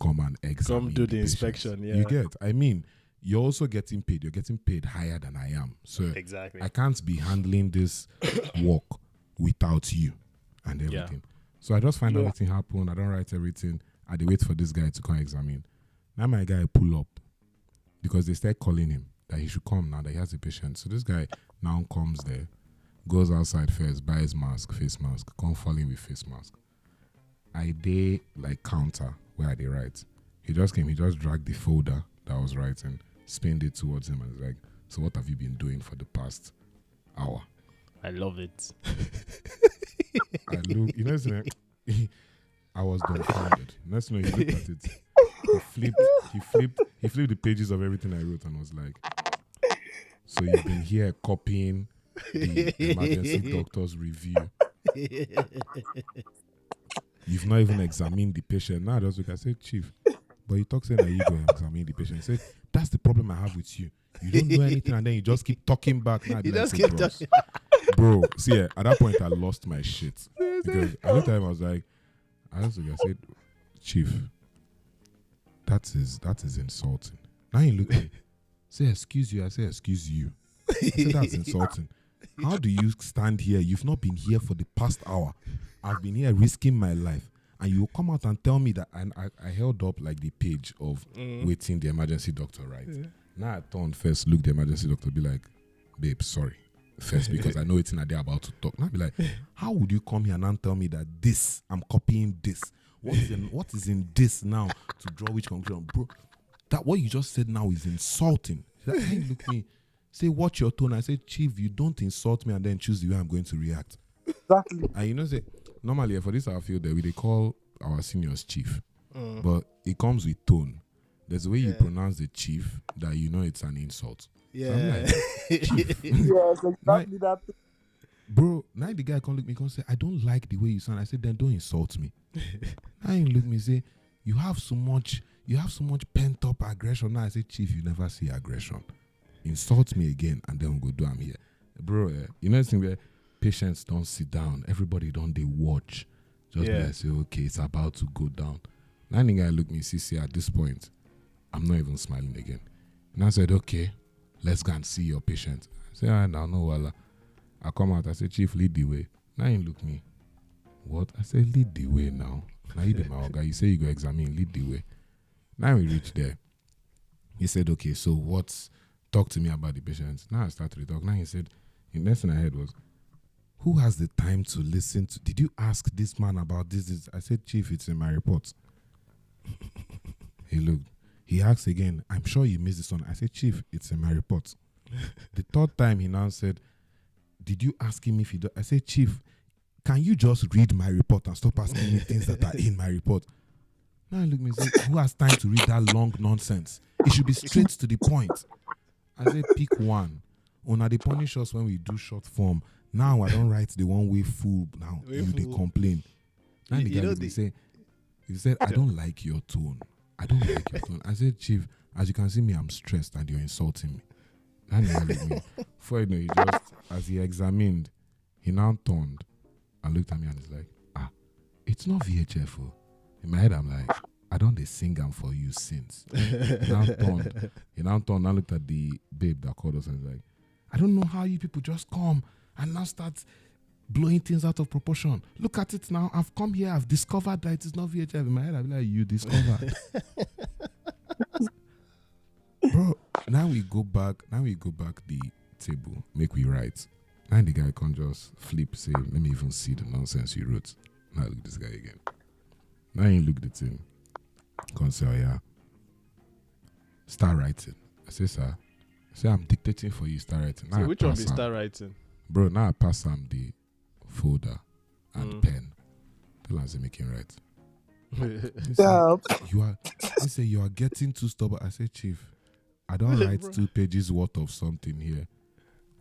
come and examine. Come do the patients. inspection, yeah. You get? I mean, you're also getting paid. You're getting paid higher than I am. So Exactly. I can't be handling this work without you and everything. So I just find out everything happen. I don't write everything. I dey wait for this guy to come examine. Now my guy pull up because they start calling him that he should come now that he has a patient. So this guy now comes there, goes outside first, buys mask, face mask, come fall in with face mask. I dey like counter where I dey write. He just came, he just dragged the folder that I was writing, spinned it towards him and was like, so what have you been doing for the past hour? I love it. I look, you know, I was dumbfounded. Next thing you know, he looked at it. He flipped the pages of everything I wrote and was like, so you've been here copying the emergency doctor's review. You've not even examined the patient. Now I just look, I said, Chief, but you talk saying that you go examine the patient. He said, that's the problem I have with you. You don't know anything and then you just keep talking back. Now You just keep talking. Bro, see, at that point I lost my shit. Because at the time I was like, I said, Chief, that is insulting. Now you look at me, say, excuse you. I say, excuse you. I said, that's insulting. How do you stand here? You've not been here for the past hour. I've been here risking my life. And you come out and tell me that I held up like the page of waiting the emergency doctor, right? Yeah. Now I turn first, look the emergency doctor, be like, babe, sorry. First, because I know it's not there about to talk. Now be like, how would you come here and tell me that this, I'm copying this? What is in this now to draw which conclusion? Bro, that what you just said now is insulting. He said, hey, look me, say, watch your tone. I said, Chief, you don't insult me and then choose the way I'm going to react. Exactly. And you know, say, normally for this our field, we they call our seniors chief. But it comes with tone. There's a way you pronounce the chief that you know it's an insult. Yeah. So I'm like, Chief. Yes, exactly that. Bro, now the guy come look me and say, I don't like the way you sound. I said, then don't insult me. Now he look me and say, you have so much pent up aggression. Now I say, Chief, you never see aggression. Insult me again and then we'll go do I'm here. Bro, you know this thing where patients don't sit down. Everybody don't they watch. Just like say, okay, it's about to go down. Now the guy look me, see, at this point, I'm not even smiling again. And I said, okay, let's go and see your patient. I said, now no wala. I come out, I said, Chief, lead the way. Now he look me. What? I said, lead the way now. Now you be my guy. You say you go examine, lead the way. Now we reach there. He said, okay, so talk to me about the patient. Now I start to talk. Now he said, the next thing I heard was, who has the time to listen to? Did you ask this man about this? I said, Chief, it's in my report. He looked. He asked again, I'm sure you missed this one. I said, Chief, it's in my report. The third time he now said, did you ask him if he I said, Chief, can you just read my report and stop asking me things that are in my report? Now he looked at me and said, who has time to read that long nonsense? It should be straight to the point. I said, pick one. Una they punish us when we do short form. Now I don't write the one way full. Now they complain. Now the guy will say, he said, I don't like your tone. I don't like your tone. I said, Chief, as you can see me, I'm stressed and you're insulting me. And he looked at me. Before you know, he just, as he examined, he now turned and looked at me and he's like, it's not VHF. In my head, I'm like, I don't they sing them for you since. He now turned and looked at the babe that called us and was like, I don't know how you people just come and now start blowing things out of proportion. Look at it now. I've come here. I've discovered that it is not VHF. In my head, I'll be like, you discovered. Bro, now we go back the table, make we write. Now the guy can just flip, say, let me even see the nonsense you wrote. Now look at this guy again. Now he looked at him. Can say, oh yeah. Start writing. I say, sir. I say, I'm dictating for you, start writing. Now so which one be start writing? Bro, now I pass him the folder and pen. Tell him, say, make him write. He say, you are getting too stubborn. I say, Chief, I don't write 2 pages worth of something here.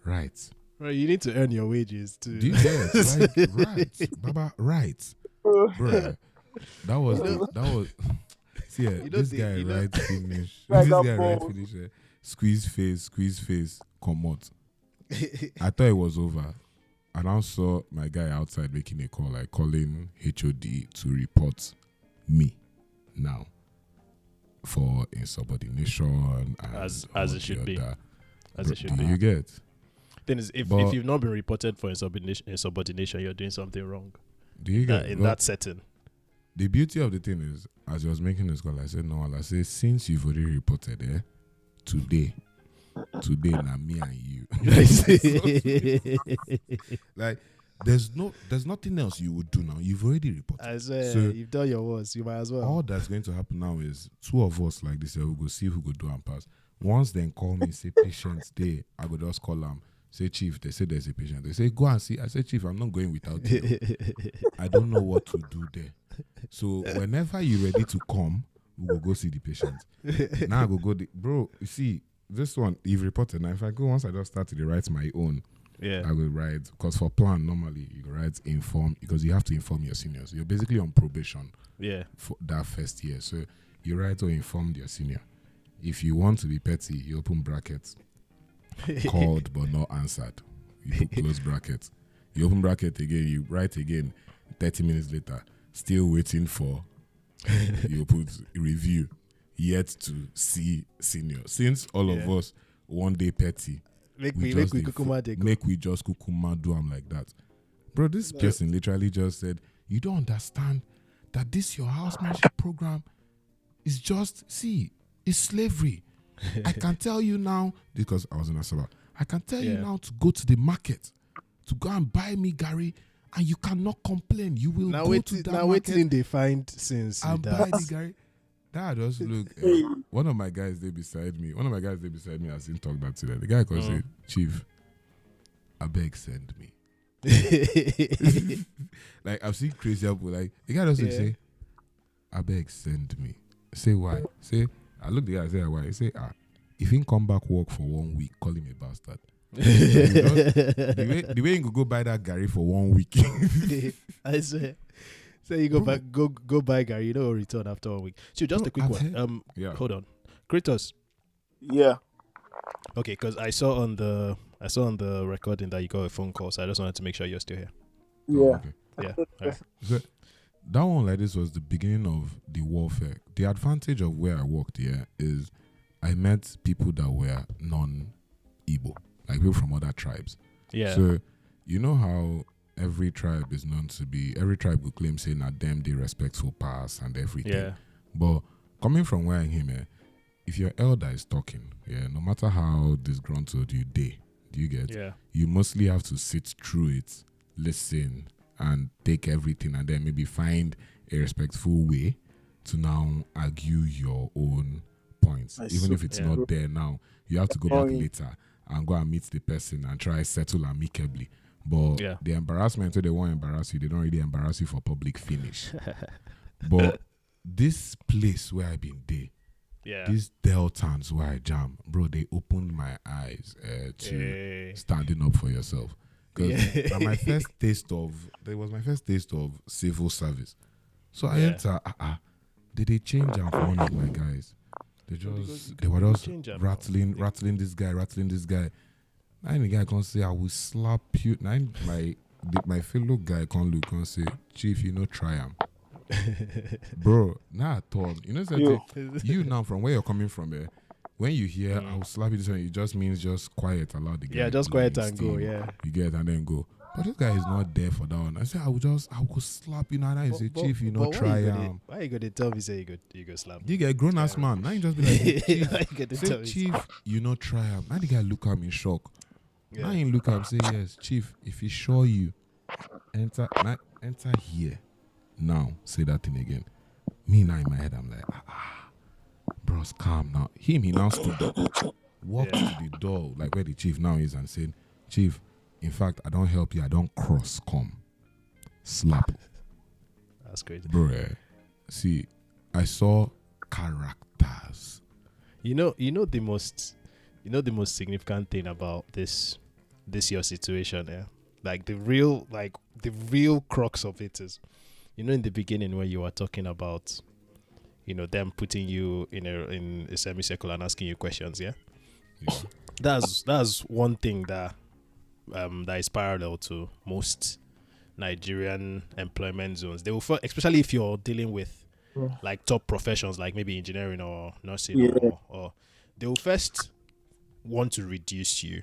Right. Right, you need to earn your wages too. Do you get it? Right. Baba, right. Bro, that was see, this guy write finish. This guy write finish. Squeeze face, come out. I thought it was over. I now saw my guy outside making a call, like calling HOD to report me now for insubordination and As all it the should be. other. As it should Do be. you get? Thing is, if you've not been reported for insubordination, you're doing something wrong. Do you get? In that setting? The beauty of the thing is, as I was making this call, I said, no, I said, since you've already reported, today, now me and you. Like, there's nothing else you would do now. You've already reported. I swear, So you've done your worst. You might as well. all that's going to happen now is two of us like this. We'll go see who go do and pass. Once then call me, say patient day, I go just call them. Say, Chief, they say there's a patient. They say, go and see. I say, Chief, I'm not going without you. I don't know what to do there. So whenever you're ready to come, we will go see the patient. Now I go, bro, you see, this one, you've reported. Now if I go, once I just start to write my own, I will write, because for plan, normally you write inform, because you have to inform your seniors. You're basically on probation for that first year. So you write or inform your senior. If you want to be petty, you open brackets. Called but not answered. You put close brackets. You open bracket again, you write again, 30 minutes later, still waiting for you put review, yet to see senior. Since all of us one day petty, make we just kukuma do them like that. Bro, this person literally just said, you don't understand that this your housemanship program is just, it's slavery. I can tell you now, because I was in Asaba, I can tell you now to go to the market, to go and buy me Gary, and you cannot complain. You will go to that market. Now waiting they find since and buy the Gary. That just look. One of my guys there beside me as in talk that today. The guy can say, Chief, I beg send me. Like I've seen crazy people. Like the guy doesn't say, I beg send me. Say why? Say. I look the guy and say, why? He say, if he come back work for 1 week, call him a bastard. the way you could go buy that Gary for 1 week. I swear. So you go back, go buy Gary, you don't return after 1 week. So just a quick one. Hold on. Kratos. Yeah. Okay, because I saw on the recording that you got a phone call, so I just wanted to make sure you're still here. Yeah. Oh, okay. Yeah. All right. So, that one like this was the beginning of the warfare. The advantage of where I worked here is I met people that were non-Igbo, like people from other tribes. Yeah. So you know how every tribe is known to be, every tribe will claim saying that them they respectful pass and everything. Yeah. But coming from where I am, if your elder is talking, no matter how disgruntled you do you get? Yeah. You mostly have to sit through it, listen, and take everything, and then maybe find a respectful way to now argue your own points. Even if it's not there now, you have to go back later and go and meet the person and try settle amicably. But the embarrassment, so they won't embarrass you, they don't really embarrass you for public finish. But this place where I've been there, these Deltans where I jam, bro, they opened my eyes to standing up for yourself. Because my first taste of civil service. So I enter, did they change and for one of my guys? They were just rattling this guy. And the guy can say, I will slap you. Now my fellow guy can look and say, Chief, try him. Bro, now I thought, you now from where you're coming from, when you hear, I will slap you this one, it just means just quiet, allow the guy. Yeah, just quiet and go, You get and then go. But this guy is not there for that one. I said, I will slap you now. And I say, Chief, try him. Why you gonna tell me say you go slap? You get grown ass man. Now you just be like, Chief, try him. Now the guy look at me in shock. Yeah. Now he look at him say, yes, Chief, if he show you, enter here. Now say that thing again. Me now in my head, I'm like, bros, calm now. He now stood up, walked to the door, like where the chief now is, and said, Chief, in fact, I don't help you, I don't come. Slap. That's crazy. Bro, see, I saw characters. You know the most significant thing about this your situation, like the real crux of it is, in the beginning when you were talking about, them putting you in a semicircle and asking you questions, that's one thing that that is parallel to most Nigerian employment zones. They will, especially if you're dealing with like top professions, like maybe engineering or nursing, Yeah. or they will first want to reduce you.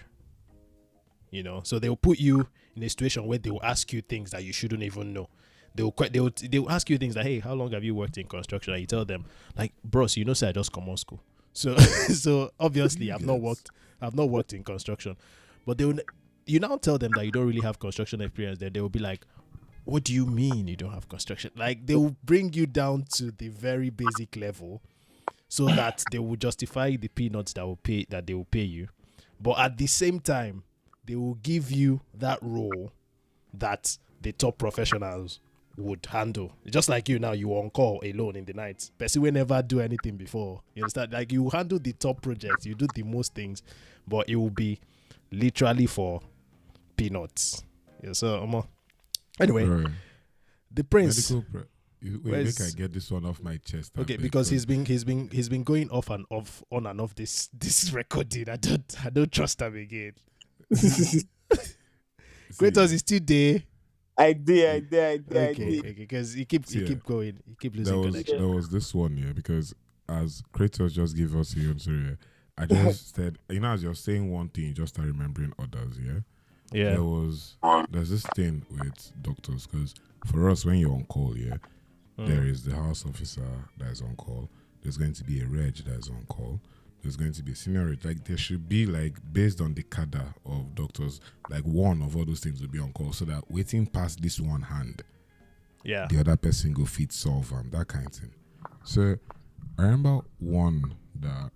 You know, so they will put you in a situation where they will ask you things that you shouldn't even know. They will ask you things like, hey, how long have you worked in construction? And you tell them, like, bros, you know, say I just come on school. So so obviously I've not worked in construction. But you now tell them that you don't really have construction experience, then they will be like, what do you mean you don't have construction? Like, they will bring you down to the very basic level so that they will justify the peanuts that they will pay you. But at the same time, they will give you that role that the top professionals would handle. Just like you now, you on call alone in the night. Person will never do anything before. You understand? Like, you handle the top projects, you do the most things, but it will be literally for peanuts. Yeah, so anyway, Right. the prince. Wait, I get this one off my chest. Okay, because he's been going on and off this recording. I don't trust him again. Kratos is still there. I did. Okay, because he keep going, he keep losing connection. There was this one, yeah, because as Kratos just gave us the answer, yeah, I just said, you know, as you're saying one thing, you just start remembering others, yeah. Yeah. There's this thing with doctors, because for us, when you're on call, yeah, there is the house officer that is on call. There's going to be a reg that is on call. There's going to be a senior reg. Like, there should be, like, based on the cadre of doctors, like, one of all those things will be on call, so that waiting past this one hand, Yeah. the other person go fit solve that kind of thing. So I remember one that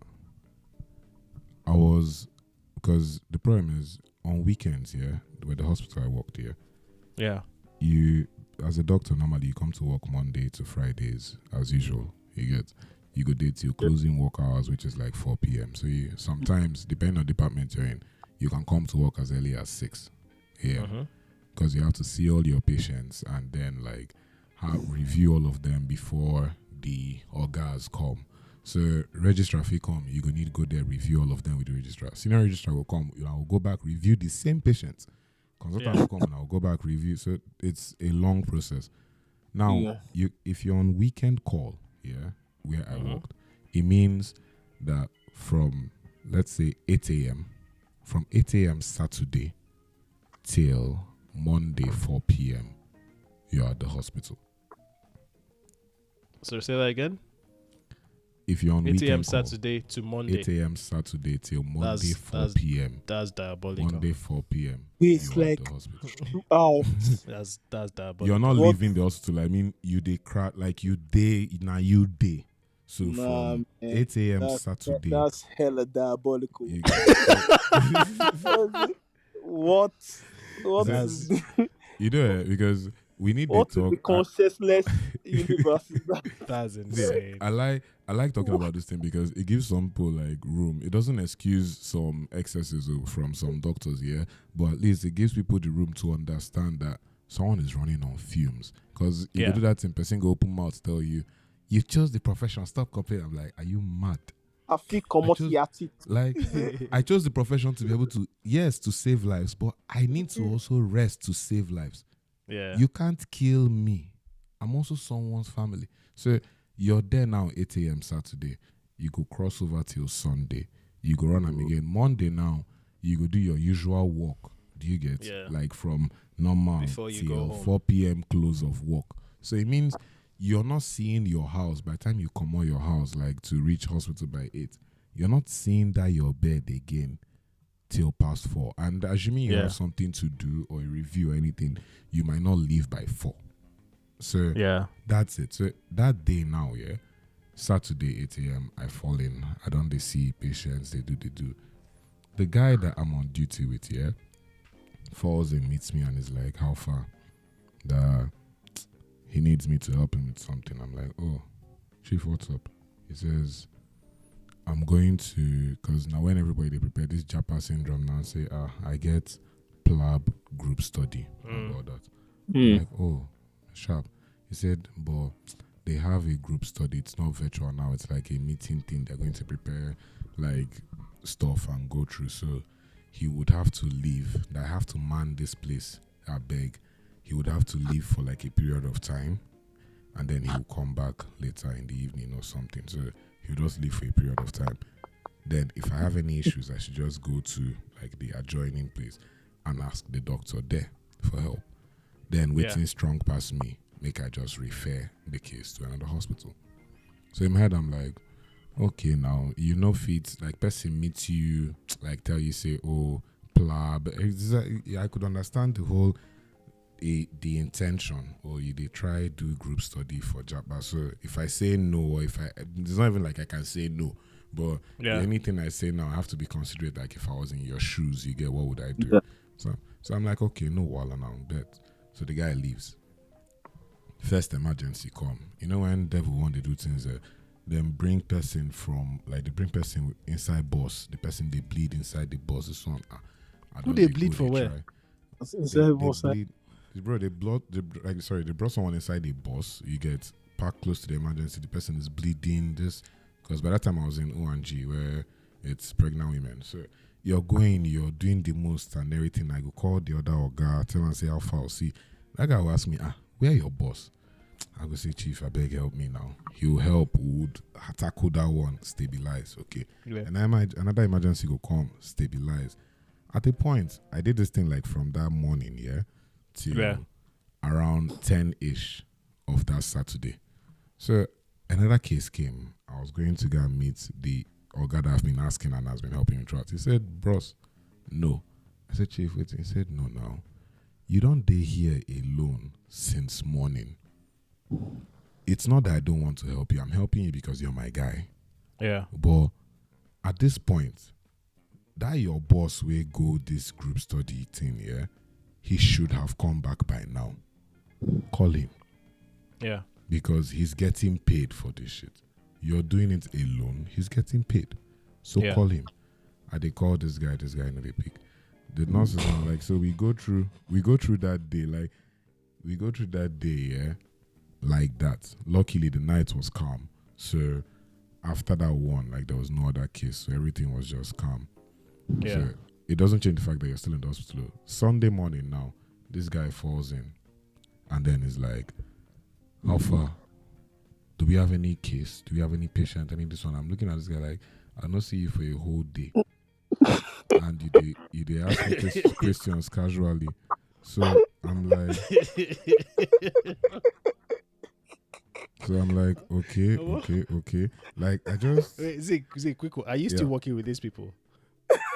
I was, because the problem is on weekends, yeah, where the hospital I worked here, Yeah. you, as a doctor, normally you come to work Monday to Fridays as usual. You go date your closing work hours, which is like 4 p.m. So you sometimes, depending on the department you're in, you can come to work as early as 6 a.m. Because you have to see all your patients and then like review all of them before the orgas come. So registrar if come, you gonna need to go there, review all of them with the registrar. Senior registrar will come, I will go back, review the same patients. Consultant will come and I'll go back, review. So it's a long process. Now, if you're on weekend call, where I worked, it means that from, let's say, 8 a.m., from 8 a.m. Saturday till Monday 4 p.m., you're at the hospital. So say that again. If you're on 8 weekend a.m. call, Saturday to Monday. 8 a.m. Saturday till Monday 4 p.m. That's diabolical. Monday 4 p.m. It's you're like, at the hospital. oh, That's diabolical. You're not leaving the hospital. I mean, you day crack like you day now you day. So nah, from man. 8 a.m. Saturday, That's hella diabolical. you What? What That's- is you know, because we need what to is the talk. consciousness universe? Is that? That's Yeah, insane. I like talking about this thing because it gives some people like room. It doesn't excuse some excesses from some doctors, yeah, but at least it gives people the room to understand that someone is running on fumes. Because if you do that in person, go open mouth, tell you chose the profession, stop complaining. I'm like, are you mad? I feel commodity. Like, I chose the profession to be able to, yes, to save lives, but I need to also rest to save lives. Yeah. You can't kill me. I'm also someone's family. So you're there now 8 a.m. Saturday. You go cross over till Sunday. You go run them again. Monday now, you go do your usual walk. Do you get? Yeah. Like from normal Before you go till home. 4 p.m. close of work. So it means you're not seeing your house by the time you come out your house, like to reach hospital by 8. You're not seeing that your bed again till past 4. And assuming you have something to do or a review or anything, you might not leave by 4. So that's it. So that day now, Saturday 8 a.m. I fall in. I don't see patients. They do. The guy that I'm on duty with, falls in, meets me and is like, how far? He needs me to help him with something. I'm like, oh, Chief, what's up? He says, I'm going to, because now when everybody they prepare this Japa syndrome now, say, I get PLAB group study about that. I'm like, oh, sharp. He said, but they have a group study. It's not virtual now. It's like a meeting thing. They're going to prepare like stuff and go through. So he would have to leave. That I have to man this place. I beg. He would have to leave for like a period of time, and then he will come back later in the evening or something. So he would just leave for a period of time. Then if I have any issues, I should just go to like the adjoining place and ask the doctor there for help. Then waiting strong past me, make I just refer the case to another hospital. So in my head, I'm like, okay, now, fit, like, person meets you, like, tell you, say, oh, plab. I could understand the whole, the intention, or they try do group study for Japa. So if I say no, or it's not even like I can say no, but anything I say now, I have to be considerate, like, if I was in your shoes, you get, what would I do? Yeah. So I'm like, okay, no walla now, bet. So the guy leaves. First emergency come. You know when devil want to do things them bring person from, like, they bring person inside bus. The person they bleed inside the bus. This one, who they bleed for where? Inside bus. Bro, they brought someone inside the bus. You get parked close to the emergency. The person is bleeding. Because by that time I was in O&G where it's pregnant women. So you're doing the most and everything. I go call the other guy, tell and say how far. See, that guy will ask me, where your boss? I go say, Chief, I beg help me now. He'll help, would tackle that one, stabilize, okay. Yeah. And another emergency go come, stabilize. At a point, I did this thing like from that morning, till around 10-ish of that Saturday. So another case came. I was going to go and meet the Oga that I've been asking and has been helping me throughout. He said, bros, no. I said, Chief, wait. He said, no, now. You don't stay here alone since morning. It's not that I don't want to help you. I'm helping you because you're my guy. Yeah. But at this point, that your boss will go this group study thing, he should have come back by now. Call him. Yeah. Because he's getting paid for this shit. You're doing it alone. He's getting paid. So call him. And they call this guy in the pick. The nurses are like, so we go through that day, like that. Luckily, the night was calm. So after that one, like, there was no other case. So everything was just calm. Yeah. So it doesn't change the fact that you're still in the hospital. Sunday morning now, this guy falls in. And then he's like, how far? Do we have any case? Do we have any patient? Any this one? I'm looking at this guy like, I don't see you for a whole day. And you ask me questions casually. So I'm like, okay. Like, I just... Wait, Zeke, quick one. Are you still working with these people?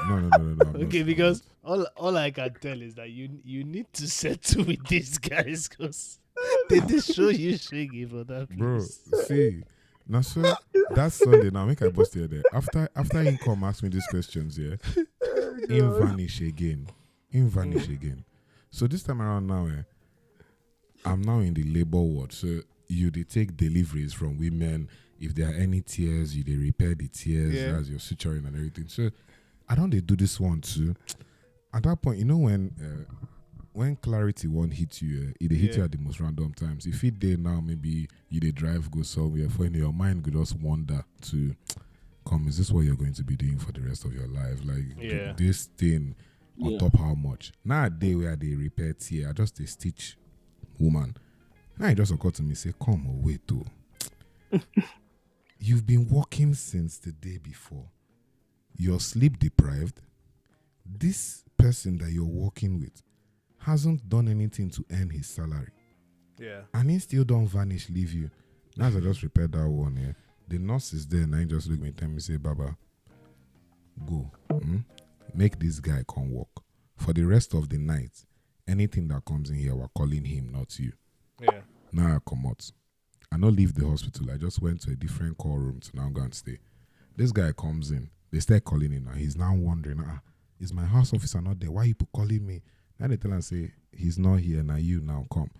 No. Okay, because all I can tell is that you need to settle with these guys because they just show you shaky for that place. Bro, see... Now, so that's Sunday. Now, make I bust here there. After he come ask me these questions, him vanish again. So this time around now, I'm now in the labor ward. So they take deliveries from women. If there are any tears, they repair the tears as you're suturing and everything. So I don't they do this one too. At that point, when clarity won't hit you, it hit you at the most random times. If it day now, maybe you they drive, go somewhere, for your mind could just wander to come, is this what you're going to be doing for the rest of your life? Like, this thing on top how much? Now a day where they repair tear, I just a stitch woman. Now it just occurred to me, say, come away too. You've been working since the day before. You're sleep deprived. This person that you're working with hasn't done anything to earn his salary. Yeah. And he still don't vanish, leave you. Now as I just repaired that one, the nurse is there and I just look at me and tell me, say, Baba, go. Make this guy come work. For the rest of the night, anything that comes in here, we're calling him, not you. Yeah. Now I come out. I not leave the hospital. I just went to a different call room to now go and stay. This guy comes in. They start calling him now. He's now wondering, is my house officer not there? Why are you calling me? Now they tell him, say, he's not here. Now you now come.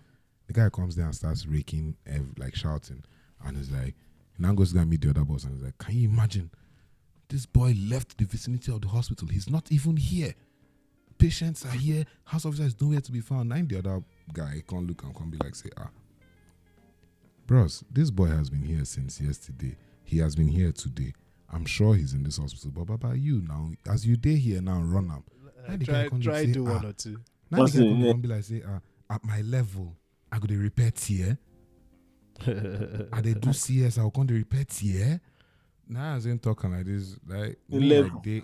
The guy comes there and starts raking, like shouting. And he's like, he now goes to go and meet the other boss and he's like, can you imagine? This boy left the vicinity of the hospital. He's not even here. Patients are here. House officer is nowhere to be found. And the other guy can't look and can't be like, say, bros, this boy has been here since yesterday. He has been here today. I'm sure he's in this hospital. But Baba, you now, as you day here now, run up. Now the guy come try say, do one or two. now the guy come be like say, at my level, I go to repair tier. I they do CS, I will come to repair tier. Now as in talking like this, like me,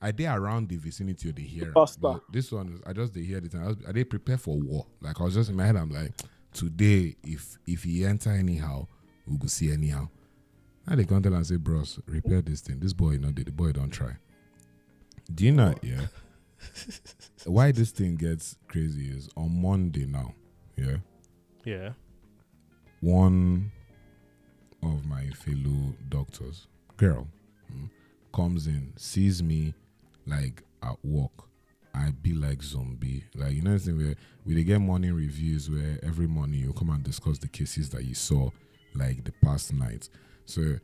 I did around the vicinity of the hearing. But this one, I just did hear the time. I did prepare for war. Like I was just in my head, I'm like, today, if he enter anyhow, we go see anyhow. Now they come tell and say, bros, repair this thing. This boy, the boy don't try. Do you know, yeah? Why this thing gets crazy is on Monday now, yeah? Yeah. One of my fellow doctors, girl, comes in, sees me like at work. I be like zombie. Like, you know, where we get morning reviews where every morning you come and discuss the cases that you saw like the past night. So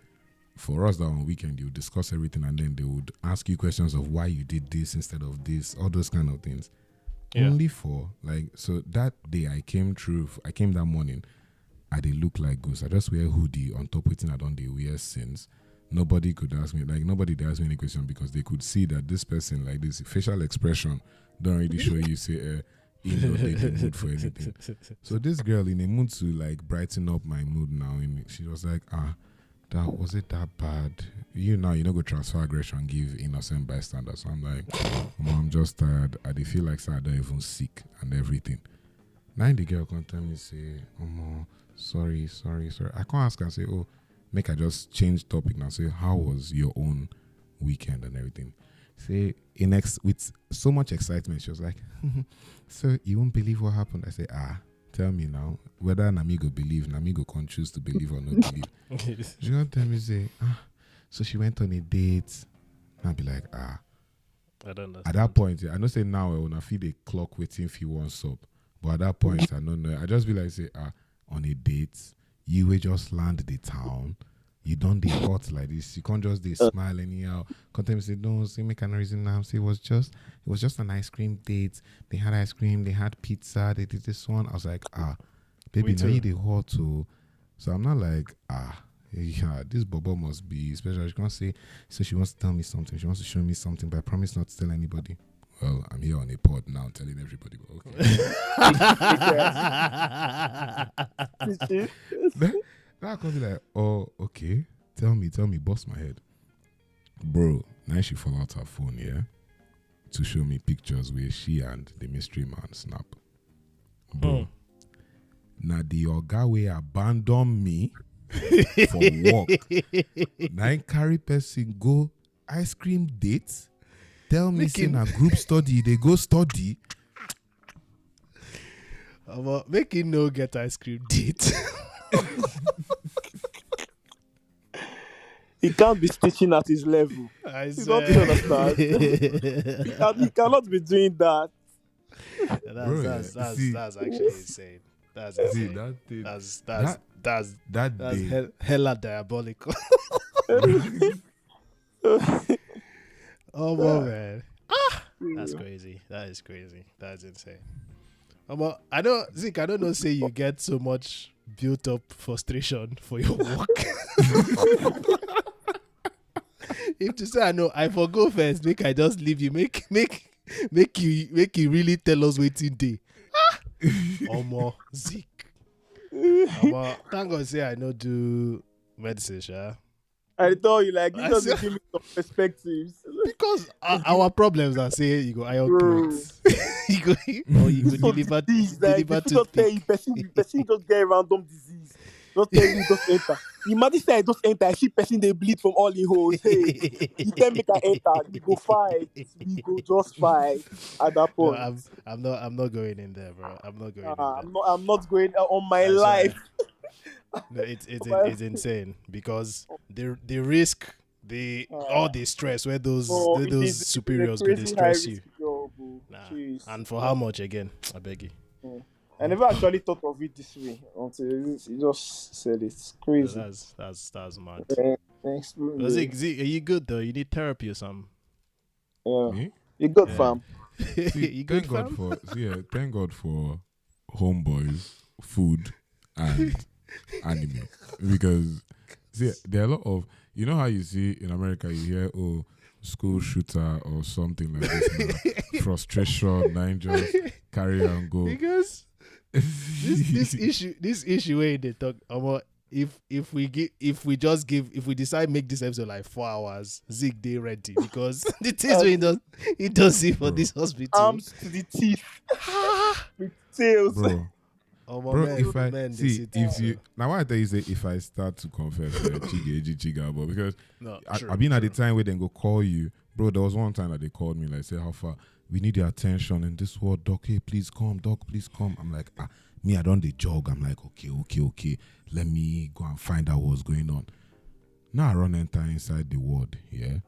for us that on weekend, you discuss everything and then they would ask you questions of why you did this instead of this, all those kind of things. Yeah. Only for like, so that day I came that morning, I did look like ghost. I just wear hoodie on top waiting I don't they wear since. Nobody could ask me, like nobody did ask me any question because they could see that this person, like this facial expression don't really show you say in your dating mood for anything. So this girl in a mood to like brighten up my mood now, she was like, that was it that bad? You go transfer aggression, give innocent bystander. So I'm like, I'm just tired. I feel like I don't even sick and everything. Now the girl can tell me say, sorry. I can't ask her and say, make I just change topic now. Say, how was your own weekend and everything? Say, with so much excitement, she was like, so you won't believe what happened? I say, tell me now, whether Namigo believe, Namigo can choose to believe or not believe. She gonna tell me, say, so she went on a date. And I'll be like, I don't know. At that point, I know say now when I feel the clock waiting if you want up. But at that point, I don't know. I just be like, say, on a date, you will just land the town. You don't dey hot like this. You can't just smile anyhow. Can't tell me say no. Say make an reason now. Say it was just an ice cream date. They had ice cream. They had pizza. They did this one. I was like, baby, now you dey hot too. So I'm not like yeah, this Bobo must be special. She can't say so. She wants to tell me something. She wants to show me something, but I promise not to tell anybody. Well, I'm here on a pod now telling everybody. But okay. Now I can be like, okay. Tell me, bust my head. Bro, now she fall out her phone, yeah? To show me pictures where she and the mystery man snap. Bro. Now the oga way abandon me for work. Now I carry person go ice cream date. Tell me say na group study, they go study. Make it no get ice cream date. He can't be stitching at his level. I You don't understand. He cannot be doing that. That's actually insane. That's insane. That day. Hella diabolical. Man. That's crazy. That is crazy. That's insane. I don't know say you get so much built up frustration for your work. If to say I know, I forgo first, make I just leave you. Make you really tell us waiting day. Zeke. Thank God say I know do medicine, sha. I told you, like, you just give me some perspectives. Because our problems are saying you go iron plates. you go deliver to person just get random disease. Just tell you just enter. Imagine say I just enter, I see person they bleed from all in holes. Hey, you can make I enter, we go fight. We go just fight at that point. No, I'm not going in there, bro. I'm not going in there. I'm not going on my life. No, it's insane because the risk, all the stress where those superiors go to stress you. And for how much again? I beg you. I never actually thought of it this way until you just said it. It's crazy. That's mad. Thanks. Are you good though? You need therapy or something? Yeah. Me? You good, fam? You good, fam? Thank God for homeboys, food, and anime. Because there are a lot of, you know how you see in America, you hear, school shooter or something like this. Now. Frustration, nine just carry and go. Because this issue where they talk about if we decide make this episode like 4 hours, Zeke they ready because the things he does it for this hospital. Arms to the teeth. With tails. Bro, if I see if you now, why I tell you say if I start to confess, chiga, but because I've been at the time where they go call you, bro. There was one time that they called me like say how far we need your attention in this world, doc. Hey, please come, doc. Please come. I'm like me. I don't jog. I'm like okay. Let me go and find out what's going on. Now I run enter inside the ward. Yeah.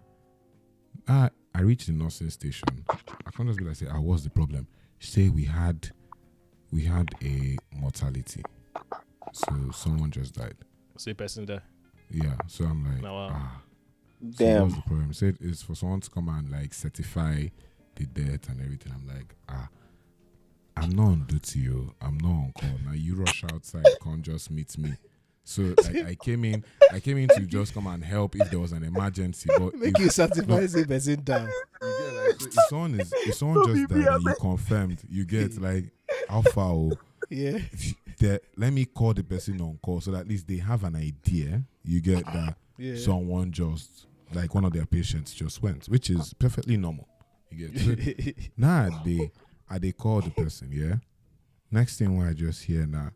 I reach the nursing station. I can't just be like say what's the problem? She say we had a mortality. So someone just died. So a person died. Yeah. So I'm like, Damn. So what's the problem? Said it's for someone to come and like certify the death and everything. I'm like, I'm not on duty, I'm not on call. Now you rush outside, can't just meet me. So like I came in to just come and help if there was an emergency. But make you certify the person down. You get like so if someone just died and you confirmed, you get like how far yeah. Let me call the person on call so that at least they have an idea. You get that someone just like one of their patients just went, which is perfectly normal. You get so, now they call the person, yeah. Next thing when I just hear now,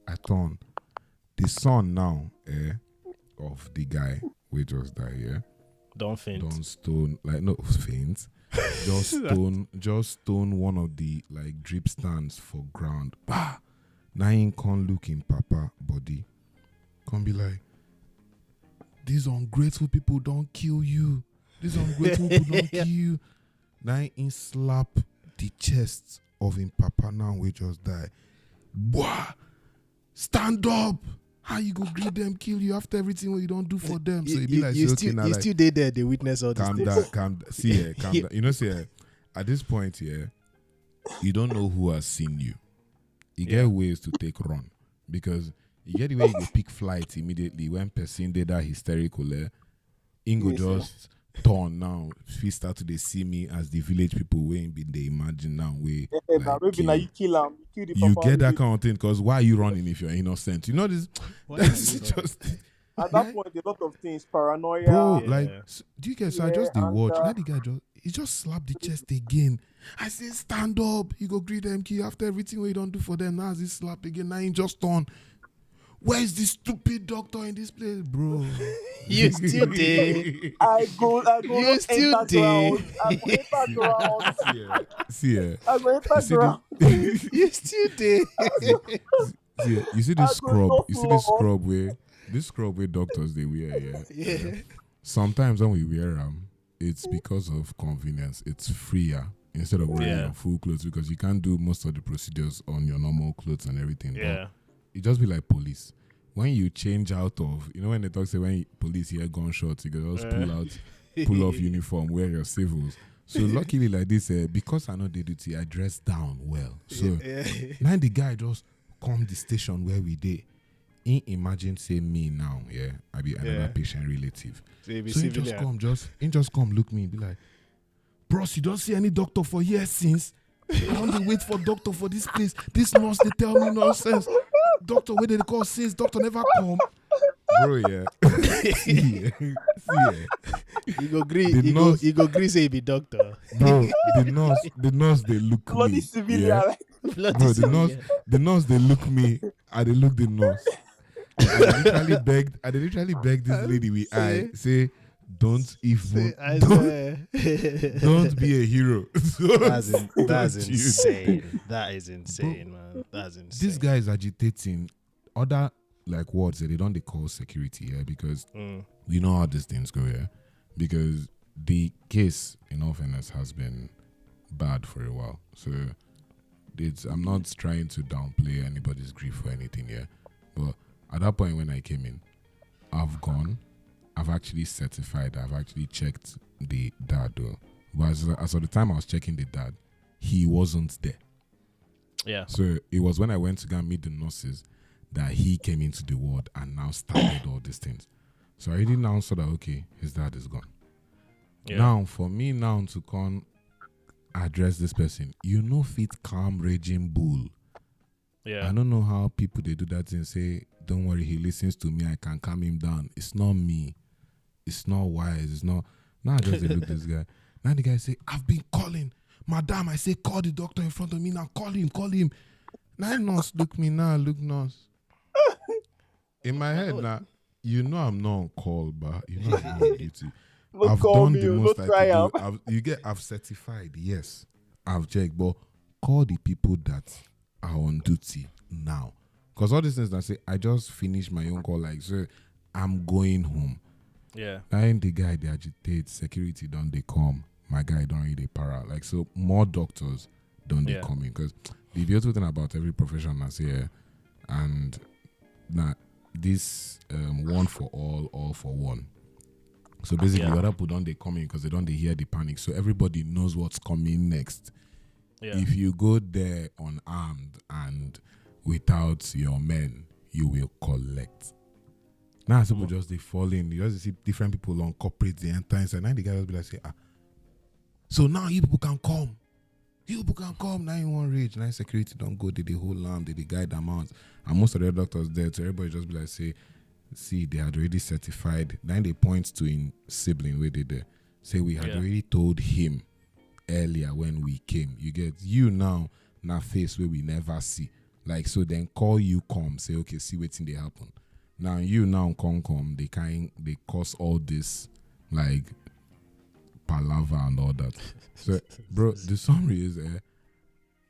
I turn the son now, of the guy we just died, yeah. Don't faint. Don't stone like no faint. Just stone one of the like drip stands for ground. Bah! Now he can't look in Papa body. Can't be like, these ungrateful people don't kill you. These ungrateful people don't kill you. Now he slap the chest of him Papa now we just die. Bah! Stand up. How you go greet them, kill you after everything what you don't do for them? So it be like, you okay, now, still there, they witness all this. Calm down. Calm down. You know, see, at this point, you don't know who has seen you. You get ways to take run because you get the way you go pick flight immediately when person did that hysterical. Ingo just turn now. If start to they see me as the village people way they imagine now way. Like, you kill him. You get that kind of thing because why are you running if you're innocent? You know this. That's just. At that point, a lot of things, paranoia. Bro, do you get? So I just did watch. Now the guy just slapped the chest again. I say stand up. You go greet them key after everything what you don't do for them. Now he slap again. Now he just on. Where is this stupid doctor in this place, bro? You still there. I go. You still there. See, You still there. You see this scrub. You see this scrub where doctors they wear. Yeah. Sometimes when we wear them, it's because of convenience. It's freer instead of wearing your full clothes because you can't do most of the procedures on your normal clothes and everything. Yeah. It just be like police. When you change out of, when they talk say when police hear gunshots, you can just pull off uniform, wear your civils. So luckily like this, because I know the duty, I dress down well. So now the guy just come the station where we did. Imagine say me now, I be another patient relative. So he just come look me, be like, bros, you don't see any doctor for years since. I don't wait for doctor for this place. This nurse they tell me nonsense. Doctor, where they call since doctor never come. Bro, You go agree say he be doctor. Bro, the nurse they look Bloody me. Civilian. Bro, the nurse they look me and they look the nurse. I literally begged this lady with say don't even don't be a hero. That's insane. That is insane, man. That's insane. This guy is agitating other like words that they don't call security, because we know how these things go, because the case in all fairness has been bad for a while. So I'm not trying to downplay anybody's grief or anything, but at that point when I came in, I've actually certified, I've actually checked the dad though. But as of the time I was checking the dad, he wasn't there. Yeah. So it was when I went to go and meet the nurses that he came into the ward and now started all these things. So I already now saw that, okay, his dad is gone. Yeah. Now, for me now to come address this person, you know, fit calm raging bull. Yeah. I don't know how people they do that and say, don't worry, he listens to me, I can calm him down. It's not me. It's not wise. It's not. Now I just look this guy. Now the guy say, I've been calling. Madam, I say, call the doctor in front of me now. Call him. Now nurse, look me now, look nurse. In my head now, you know I'm not on call, but you know I'm not on duty. I've done the most I could do. I've certified, yes. I've checked, but call the people that are on duty now. Because all these things that say, I just finished my own call, like, so I'm going home. Yeah. Now the guy, they agitate, security don't they come. My guy don't really para. Like, so more doctors don't they come in. Because the beautiful thing about every profession I say, and now this one for all for one. So basically, other people don't they come in because they don't they hear the panic. So everybody knows what's coming next. Yeah. If you go there unarmed and without your men, you will collect. Now people just they fall in. You just see different people on corporate the entire inside. Now the guy just be like say, so now you people can come. You people can come. Now in one rage. Now security don't go. They hold arm. They guide them out. And most of the doctors there. So everybody just be like say, see, they had already certified. Then they point to in sibling where they there. Say we had already told him earlier when we came. You get you now face where we never see. Like so then call you come. Say okay, see what's in they happen. Now you now come. They cause all this like palaver and all that. So bro, the summary is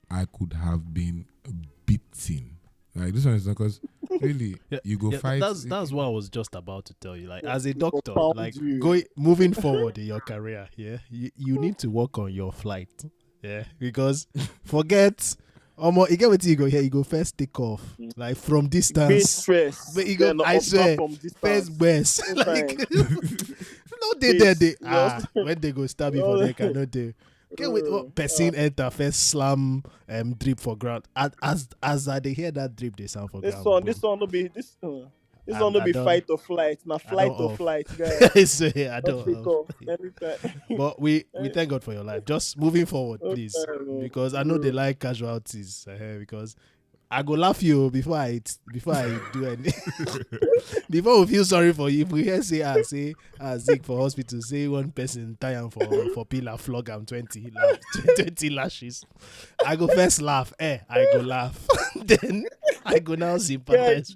I could have been beaten. Like this one is because really you go fight. That's what I was just about to tell you. Like as a doctor, like moving forward in your career, you need to work on your flight. Yeah, because forget you get what you go here. You go first take off, like from distance. But you go, I swear, first best. Like no, they when they go stab you for neck, I know they. Okay, with what person enter first slam drip for ground. As they hear that drip, they sound for ground. This one will be fight or flight. Now flight or flight, guys. I don't. But we thank God for your life. Just moving forward, please, because I know they like casualties. Because I go laugh you before I do anything. Before we feel sorry for you, if we hear say Zeke for hospital, say one person tie him for pillar flog him 20 lashes. I go first laugh. I go laugh. Then I go now sympathize.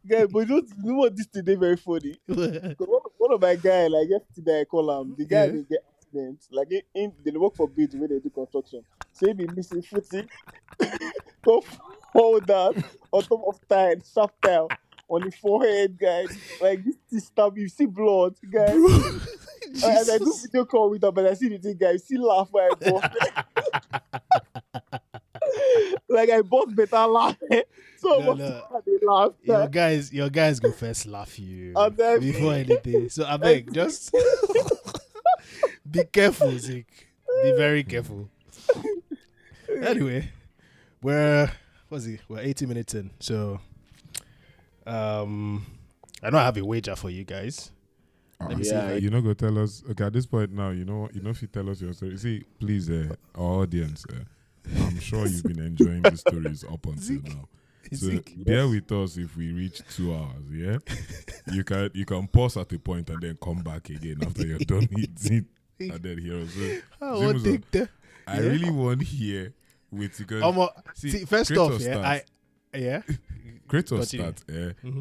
Guy, but you know what this today very funny. One of my guys, like yesterday I call him, the guy they get accident. Like they work for bridge where they do construction. So he be missing footing. Go hold that on top of tile, sharp tile on the forehead, guys. Like this stab you see blood, guys. And I do video call with her, but I see the thing, guys. See laugh where I bought. Like I bought better laugh. So they laugh. Your guys go first laugh you before anything. So I beg, just be careful, Zeke. Be very careful. Anyway, we're 80 minutes in, so I know I have a wager for you guys. Let me see if you're not gonna tell us. Okay, at this point now, you know if you tell us your story. See, please, our audience, I'm sure you've been enjoying the stories up until now. So bear with us if we reach 2 hours. Yeah, you can pause at a point and then come back again after you're done eating and then hear us. I really want here with because see first off, Kratos start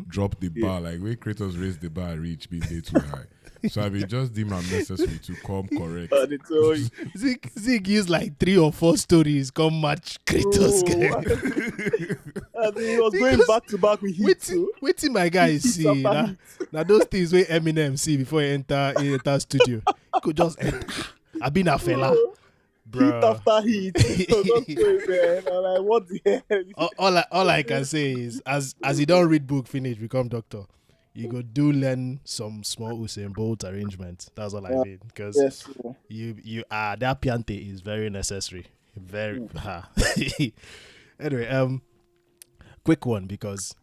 drop the bar like when Kratos raise the bar reach being day too high. So I mean just deem unnecessary to come correct. Zeke used like 3 or 4 stories come match Kratos. He was going back to back with Heat too. Waiting my guys see now those things where Eminem see before he enter studio. He could just enter. I been a fella. Heat after heat. So don't say, man. I'm like, what the hell? All I can say is as you don't read book finish, become doctor. You go do learn some small Usain Bolt arrangements. That's all I mean. Because you that piante is very necessary. Very Anyway, quick one because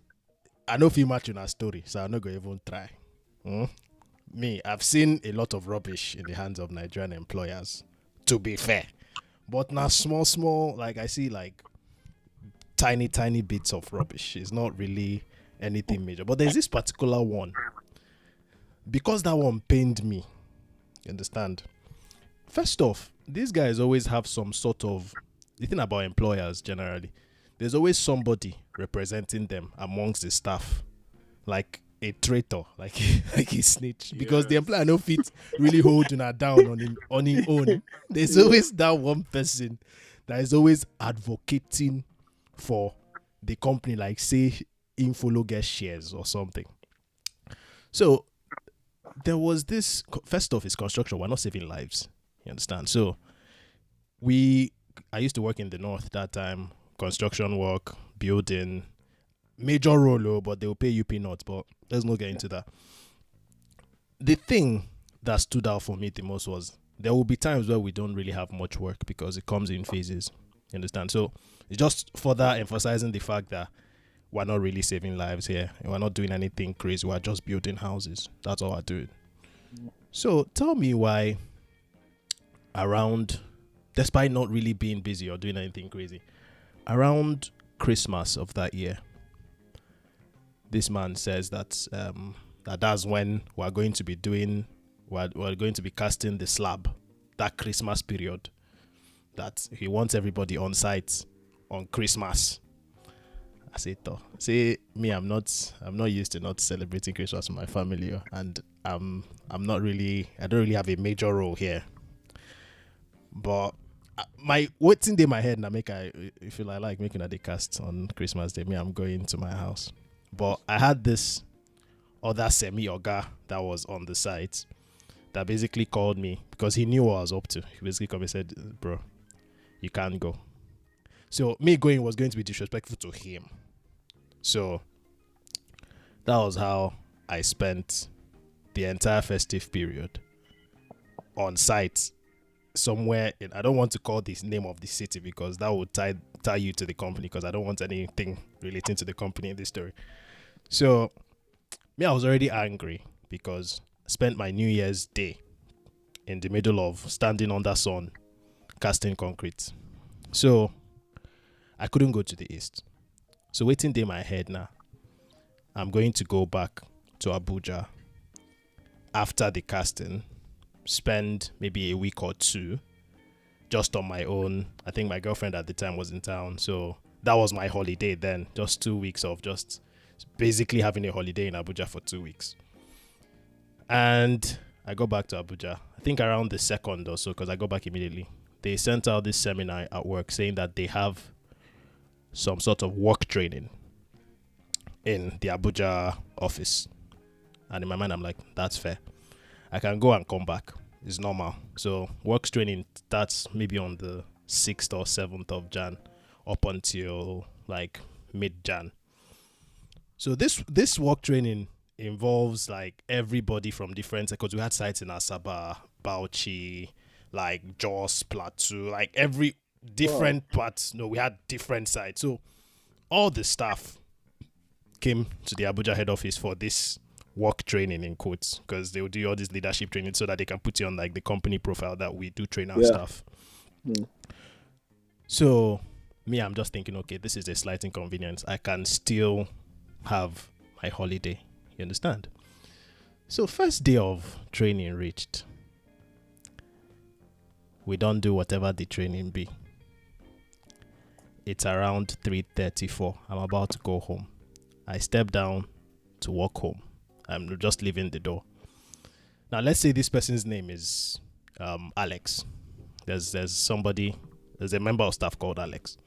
I know if you match in a story, so I'm not gonna even try. Me, I've seen a lot of rubbish in the hands of Nigerian employers, to be fair. But now small, like I see like tiny bits of rubbish. It's not really anything major. But there's this particular one. Because that one pained me. You understand? First off, these guys always have some sort of, the thing about employers generally, there's always somebody representing them amongst the staff, like a traitor, like like a snitch, because the employer no fit really holding her down on his own. There's always that one person that is always advocating for the company, like say Infolo get shares or something. So there was this, first off, it's construction. We're not saving lives. You understand? So I used to work in the north that time, construction work, building, major role, but they'll pay you peanuts, but let's not get into that. The thing that stood out for me the most was there will be times where we don't really have much work because it comes in phases. You understand? So it's just further emphasizing the fact that we're not really saving lives here. We're not doing anything crazy. We're just building houses. That's all we're doing. So tell me why around, despite not really being busy or doing anything crazy, around Christmas of that year, this man says that that's when we're going to be casting the slab, that Christmas period, that he wants everybody on site on Christmas. I say, say me, I'm not used to not celebrating Christmas with my family, and I don't really have a major role here. But my waiting day in my head now make I feel I like making a day cast on Christmas Day. Me, I'm going to my house. But I had this other semi-oga that was on the site that basically called me because he knew what I was up to. He basically called me and said, bro, you can't go. So me going was going to be disrespectful to him. So that was how I spent the entire festive period on site somewhere in, I don't want to call this name of the city because that would tie you to the company, because I don't want anything relating to the company in this story. So me, I was already angry because I spent my New Year's Day in the middle of standing under sun casting concrete. So I couldn't go to the east. So waiting day in my head now, I'm going to go back to Abuja after the casting, spend maybe a week or two just on my own. I think my girlfriend at the time was in town, so that was my holiday then, just 2 weeks of just basically having a holiday in Abuja for 2 weeks. And I go back to Abuja, I think around the 2nd or so, because I go back immediately. They sent out this seminar at work saying that they have some sort of work training in the Abuja office. And in my mind, I'm like, that's fair. I can go and come back. It's normal. So work training starts maybe on the 6th or 7th of Jan up until like mid-Jan. So this work training involves like everybody from different, because we had sites in Asaba, Bauchi, like Jos, Plateau, like every different parts. No, we had different sites. So all the staff came to the Abuja head office for this work training in quotes, because they will do all this leadership training so that they can put you on like the company profile that we do train our staff. So me, I'm just thinking, okay, this is a slight inconvenience. I can still have my holiday. You understand? So first day of training reached. We don't do whatever the training be. It's around 3:34. I'm about to go home. I step down to walk home. I'm just leaving the door. Now let's say this person's name is Alex. There's a member of staff called Alex.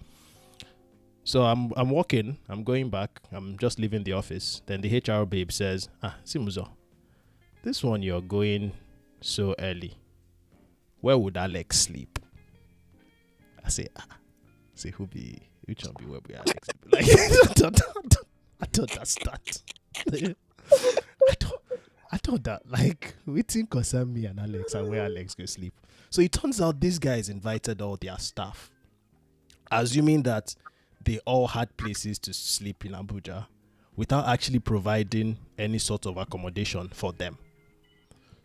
So I'm walking, I'm going back, I'm just leaving the office. Then the HR babe says, Simuzo, this one you're going so early. Where would Alex sleep? I say, which one be where we Alex? Like, I don't understand. I thought that, like, waiting concern me and Alex and where Alex go sleep. So it turns out these guys invited all their staff, assuming that they all had places to sleep in Abuja, without actually providing any sort of accommodation for them.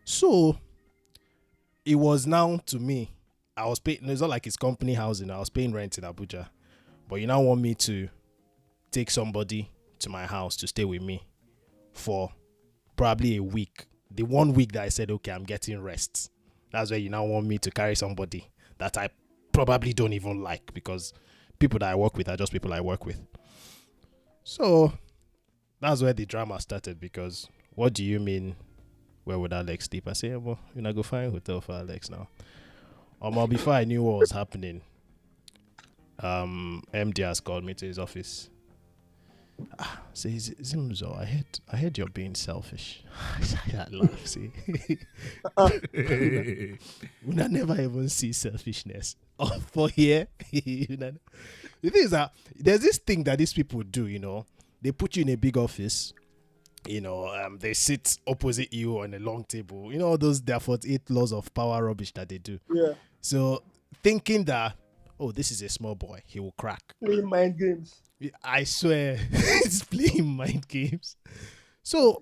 So it was now to me, I was paying, it's not like it's company housing, I was paying rent in Abuja. But you now want me to take somebody to my house to stay with me for probably a week. The 1 week that I said, okay, I'm getting rest. That's where you now want me to carry somebody that I probably don't even like, because people that I work with are just people I work with. So that's where the drama started, because what do you mean, where would Alex sleep? I say, well, you know, go find a hotel for Alex now. Before I knew what was happening, MD has called me to his office. Says, Zimzo, I heard you're being selfish. I laugh, see. We never even see selfishness. For here, the thing is that there's this thing that these people do, you know. They put you in a big office, you know, they sit opposite you on a long table. You know, all those their 48 laws of power rubbish that they do. Yeah. So thinking that, oh, this is a small boy, he will crack. Playing mind games. I swear, he's playing mind games. So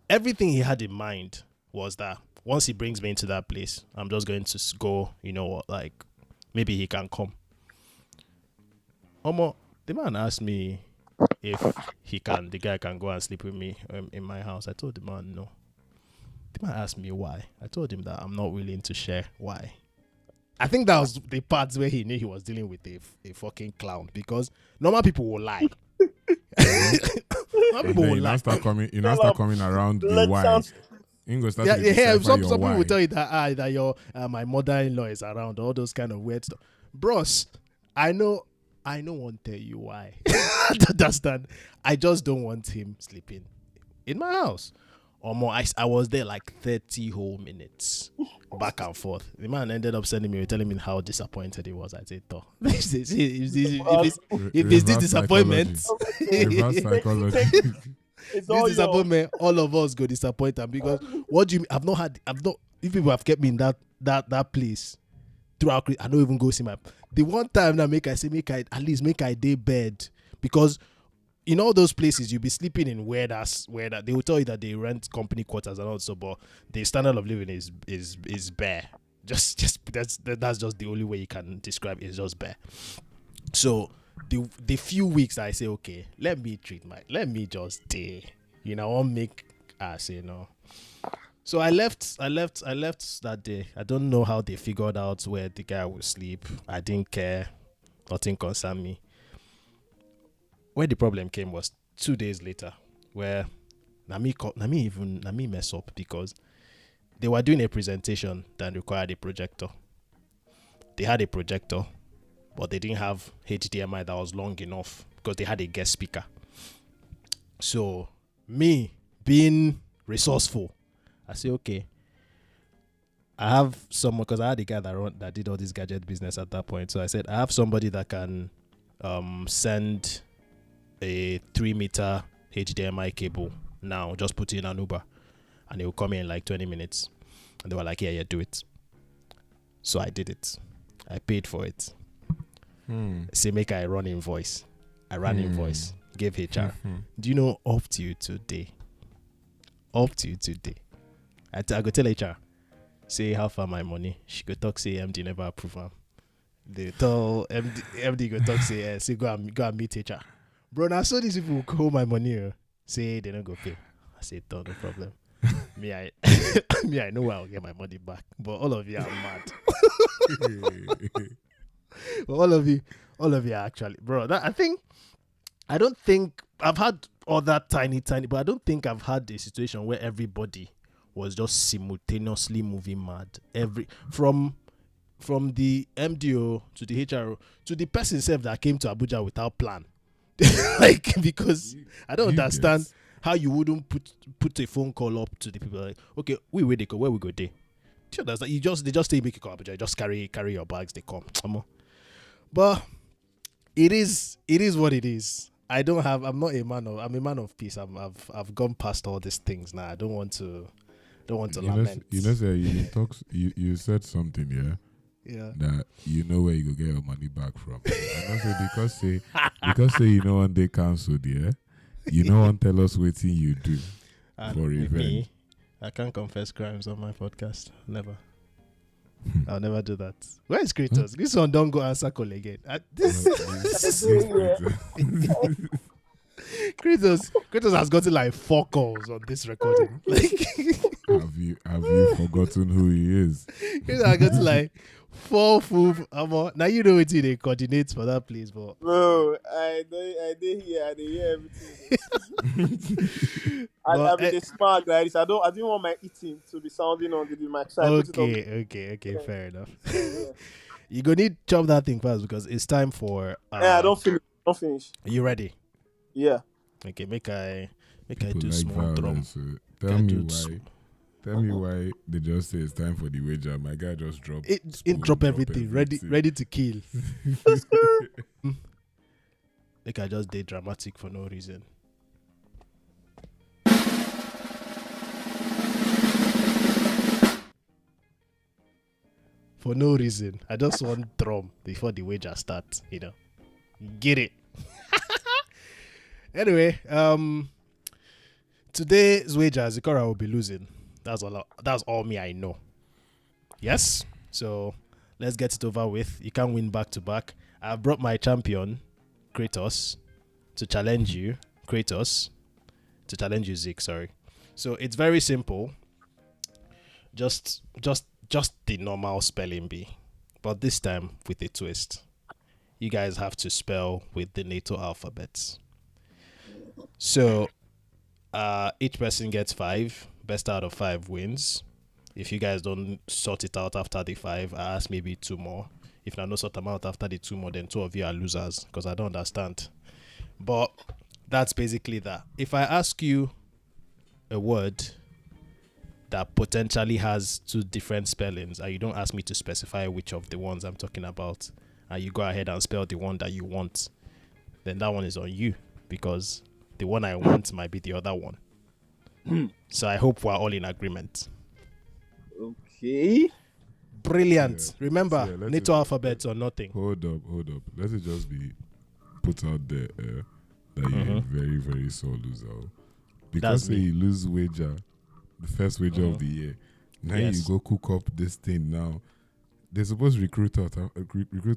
everything he had in mind was that once he brings me into that place, I'm just going to go, you know, like maybe he can come. The man asked me if the guy can go and sleep with me in my house. I told the man no. The man asked me why. I told him that I'm not willing to share why. I think that was the parts where he knew he was dealing with a fucking clown, because normal people will lie. Normal people will lie. Start coming around the why. Some people will tell you that your my mother-in-law is around, all those kind of weird stuff. Bros, I know won't tell you why. I don't understand. I just don't want him sleeping in my house. Or more, I was there like 30 whole minutes, back and forth. The man ended up sending me, telling me how disappointed he was. I said, "Oh, if it's this disappointment, this disappointment, all of us go disappoint him, because what do you? I've not. If people have kept me in that place throughout, I don't even go see my. The one time that make I at least make I day bed, because in all those places you'll be sleeping in where they will tell you that they rent company quarters and also, but the standard of living is bare. Just that's just the only way you can describe it, is just bare. So the few weeks I say, okay, let me just day, you know, I won't make us, you know. So I left that day. I don't know how they figured out where the guy would sleep. I didn't care. Nothing concerned me. Where the problem came was 2 days later, where Nami mess up, because they were doing a presentation that required a projector. They had a projector, but they didn't have HDMI that was long enough, because they had a guest speaker. So me being resourceful, I say, okay, I have someone, because I had a guy that did all this gadget business at that point. So I said, I have somebody that can send a 3-meter HDMI cable now, just put in an Uber and it will come in like 20 minutes. And they were like, yeah, do it. So I did it. I paid for it. Say, make I run invoice. I ran invoice, gave HR. Do you know, up to today, I go tell HR, say how far my money. She go talk, say MD never approve am. They tell MD go talk, say go and meet HR. Bro, now so these people will call my money, say they don't go pay. I say, no problem. I know where I'll get my money back. But all of you are mad. But all of you are actually, bro. I don't think I've had all that tiny, but I don't think I've had a situation where everybody was just simultaneously moving mad. From the MDO to the HRO to the person self that came to Abuja without plan. Like, because I don't understand how you wouldn't put a phone call up to the people, like, okay, where we go there. They just say make you come Abuja, just carry your bags, they come. But it is what it is. I'm a man of peace. I've gone past all these things now. I don't want to lament. You said something, yeah. Yeah. That you know where you go get your money back from. And also because say because say you know one day cancelled, yeah. You know one tell us what you do And for with revenge. me, I can't confess crimes on my podcast. Never. I'll never do that. Where is Kratos? This one don't go answer call again. Kratos has gotten like 4 calls on this recording. Like, have you forgotten who he is? Kratos has gotten like 4 full. Now you know what they coordinate for that place, but Bro, I did hear everything. I mean, they smart like this. I didn't want my eating to be sounding on the mic. So okay, fair enough. You gonna need to chop that thing fast because it's time for. Don't finish. Are you ready? Yeah. Okay, make I People do like small drum. violence. Tell me why they just say it's time for the wager. My guy just dropped. It drop everything. Ready to kill. Like I just did dramatic for no reason. For no reason. I just want drum before the wager starts, you know. Get it. Anyway, today's wager, Zikora will be losing. That's all me I know. Yes? So let's get it over with. You can't win back to back. I've brought my champion, Kratos, to challenge you. Zik, sorry. So it's very simple. Just the normal spelling bee. But this time with a twist. You guys have to spell with the NATO alphabets. So each person gets 5. Best out of 5 wins. If you guys don't sort it out after the 5, I ask maybe 2 more. If I don't sort them out after the 2 more, then 2 of you are losers because I don't understand. But that's basically that. If I ask you a word that potentially has 2 different spellings and you don't ask me to specify which of the ones I'm talking about, and you go ahead and spell the one that you want, then that one is on you because the one I want might be the other one. So I hope we're all in agreement. Okay. Brilliant. Yeah. Remember, Yeah, NATO alphabets or nothing. Hold up. Let it just be put out there that you're a very, very sore loser. Because say you lose wager, the first wager of the year. Now you go cook up this thing now. They're supposed to recruit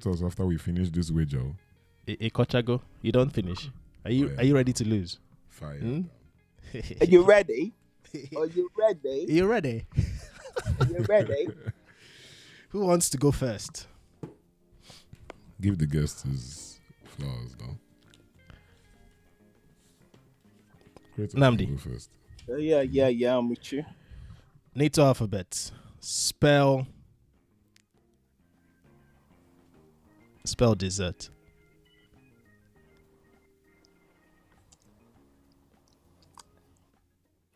us after we finish this wager. Kochago, you don't finish. Are you ready to lose? Fire. Are you ready? Are you ready? You ready? You ready? Who wants to go first? Give the guest his flowers now. Namdi. Go first. Yeah, I'm with you. NATO alphabet. Spell dessert.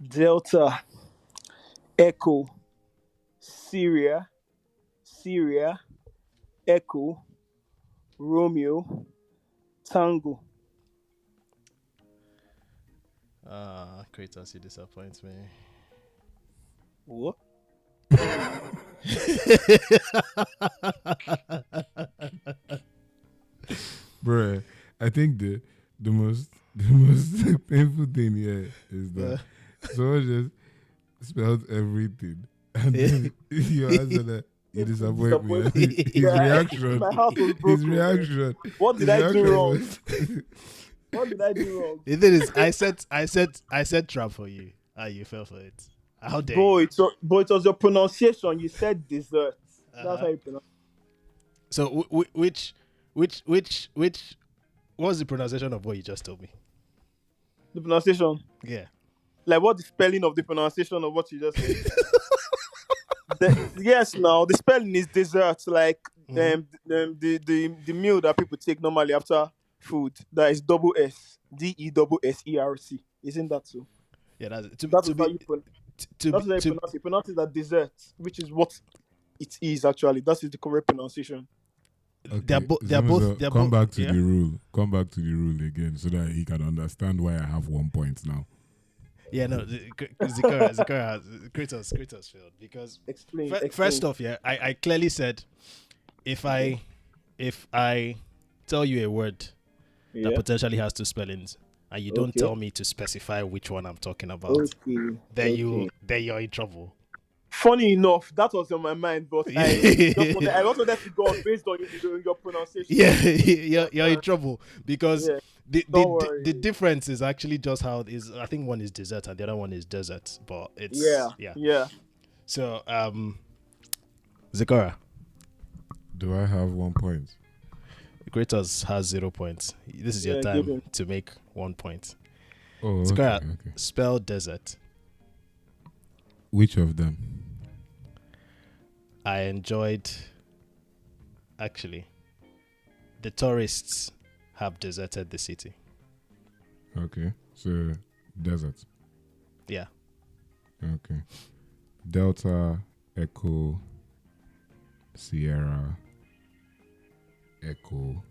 Delta, Echo, Syria, Echo, Romeo, Tango. Kratos, you disappoint me. What? Bruh, I think the most painful thing here is that someone just spelled everything and then you answer that you disappoint me. His reaction. My heart was broken. His reaction. What did I do wrong? What did I do wrong? The thing is, I said trap for you, and you fell for it. How dare you? But it was your pronunciation. You said dessert. That's how you pronounce it. So which what was the pronunciation of what you just told me? The pronunciation. Yeah. Like what the spelling of the pronunciation of what you just said? Yes, now the spelling is dessert. Like the meal that people take normally after food. That is double S, DESSERC. Isn't that so? Yeah, that's how you pronounce it. You pronounce it as dessert, which is what it is actually. That is the correct pronunciation. Okay. They're both. Come back to the rule. Come back to the rule again so that he can understand why I have 1 point now. Yeah, no, Zikora, Kratos failed because explain. First off, I clearly said if I tell you a word that Yeah. potentially has two spellings, and you don't Okay. tell me to specify which one I'm talking about, Okay. then you're in trouble. Funny enough, that was on my mind, but I also wanted to go based on your pronunciation. Yeah, you're in trouble because Yeah. the, Don't the worry. the difference is actually just how it is. I think one is dessert and the other one is desert, but it's Yeah. So Zikora, Do I have 1 point? Kratos has 0 points. This is your Yeah, give time him. to make 1 point. Oh, Zikora, okay. spell desert. Which of them? I enjoyed. Actually, the tourists have deserted the city. Okay, so desert. Yeah. Okay. Delta, Echo, Sierra, Echo,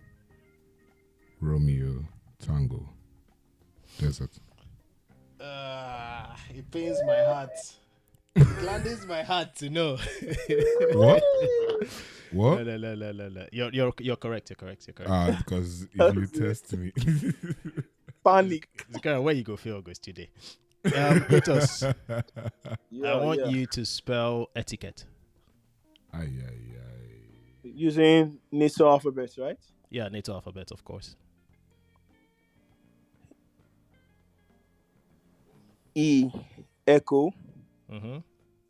Romeo, Tango. Desert. It pains my heart. It gladdens my heart to know. What? What? No. You're correct. You're correct. Because if you test me. Panic. Zikara, where you go for August today? Kratos, Yeah, I want yeah. you to spell etiquette. Ay. Using native alphabet, right? Yeah, native alphabet, of course. E, Echo. Mm-hmm.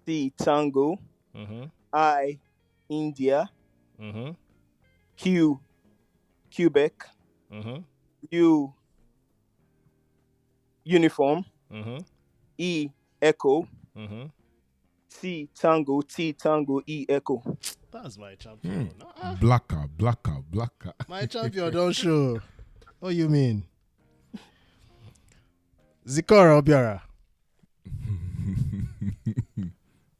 C, Tango. Mm-hmm. I, India. Mm-hmm. Q, Quebec. Mm-hmm. U, Uniform. Mm-hmm. E, Echo. Mm-hmm. C, Tango. T, Tango. E, Echo. That's my champion. Blacker. My champion don't show. What you mean? Zikora Obiara.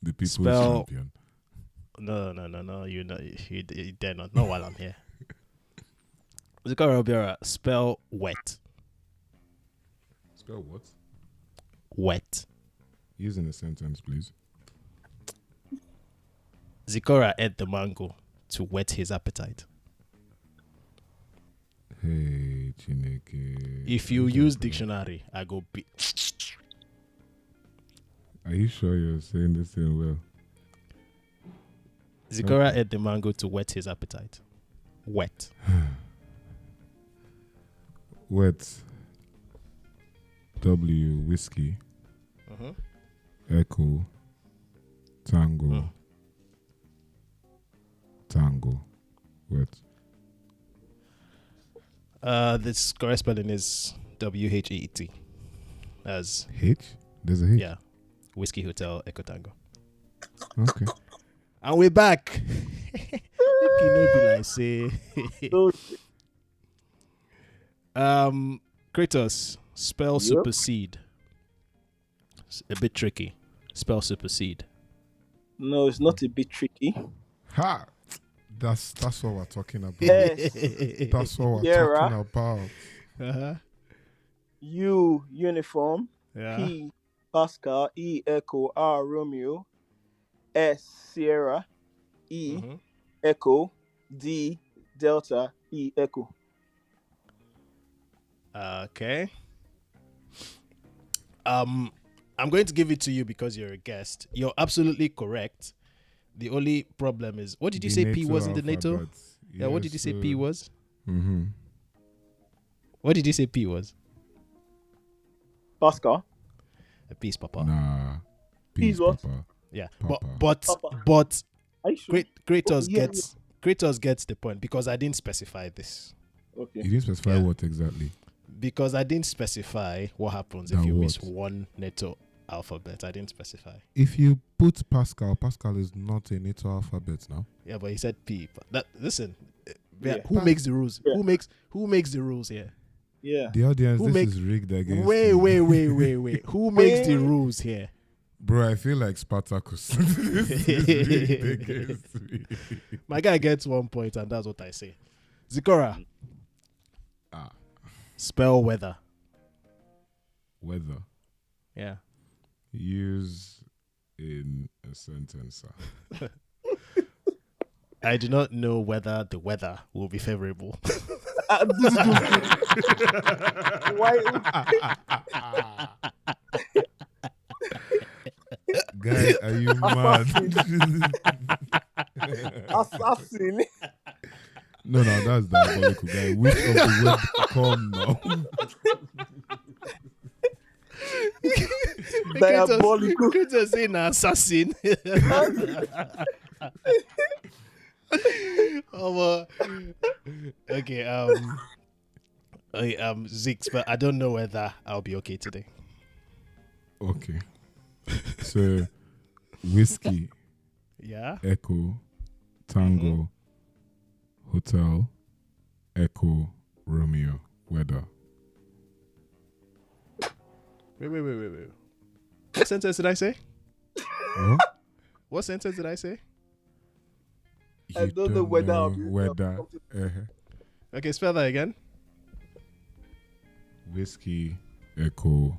The people's Spell- champion. No. You dare not. Not while I'm here. Zikora Obiara. Spell wet. Spell what? Wet. Use in a sentence, please. Zikora ate the mango to whet his appetite. Hey, Chineke. If you use dictionary, I go be. Are you sure you're saying this thing well? Zikora ate the mango to whet his appetite. Wet. Wet. W, whiskey. Mm-hmm. Echo. Tango. Tango. Wet. This correct spelling is WHEET. As H? There's a H? yeah, Whiskey Hotel Echo Tango. Okay. And we're back. Make you know be like say. Kratos, spell supersede. It's a bit tricky. Spell supersede. No, it's not a bit tricky. Ha! That's what we're talking about. Yes. That's what we're Sierra. talking about. Uh-huh. U, Uniform. Yeah. P, Pascal. E, Echo. R, Romeo. S, Sierra. E, Mm-hmm. Echo. D, Delta. E, Echo. Okay. I'm going to give it to you because you're a guest. You're absolutely correct. The only problem is, what did you say P was in the NATO? Yeah, what did you say P was? Mm-hmm. What did you say P was? Pascal. A peace, Papa. Nah. Peace what? Papa. Yeah, Papa. but Papa. Are you sure? Kratos Yeah, Kratos gets the point because I didn't specify this. Okay. You didn't specify Yeah. what exactly? Because I didn't specify what happens if Now you what? miss one NATO alphabet. I didn't specify. If you put Pascal is not a NATO alphabet now. Yeah, but he said P. But listen, Yeah. who makes the rules? Yeah. Who makes the rules here? Yeah. The audience, Who this make- is rigged against Wait. me. Who makes the rules here? Bro, I feel like Spartacus. This is rigged against me. My guy gets 1 point, and that's what I say. Zikora, spell weather. Weather. Yeah. Use in a sentence, sir. I do not know whether the weather will be favorable. Why? Guy, are you mad? Assassin. No, that's diabolical, guy. Which of the word come now? Diabolical. Kratos saying assassin. Okay, Zix, but I don't know whether I'll be okay today. Okay. So, whiskey, Yeah. echo, tango, hotel, echo, Romeo, weather. Wait. What sentence did I say? What? What sentence did I say? I don't know whether I'll be weather. Okay, spell that again. Whiskey, echo,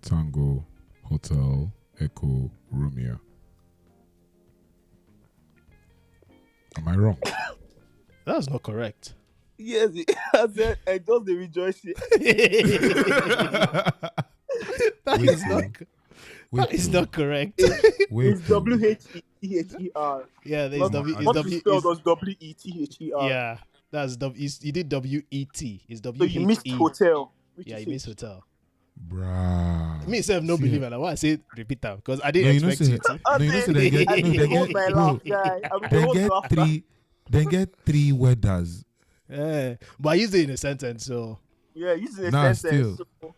tango, hotel, echo, Romeo. Am I wrong? That was not correct. Yes, I said I just the rejoicing. That is not correct. It's WHETHER. Yeah, there's W. What you spelled was WETHER. Yeah, that's W. You did WET. It's So you missed WHE. hotel. Yeah, you missed hotel. Bruh. Me self no See, believer. Like what I say, repeat that because I didn't expect you to. No, you know, so they get, I no, did they hold my get, laugh, no, guy. I mean, they hold get laughter. three. They get three weathers. But I used it in a sentence, so Yeah, using a Nah, sentence. still.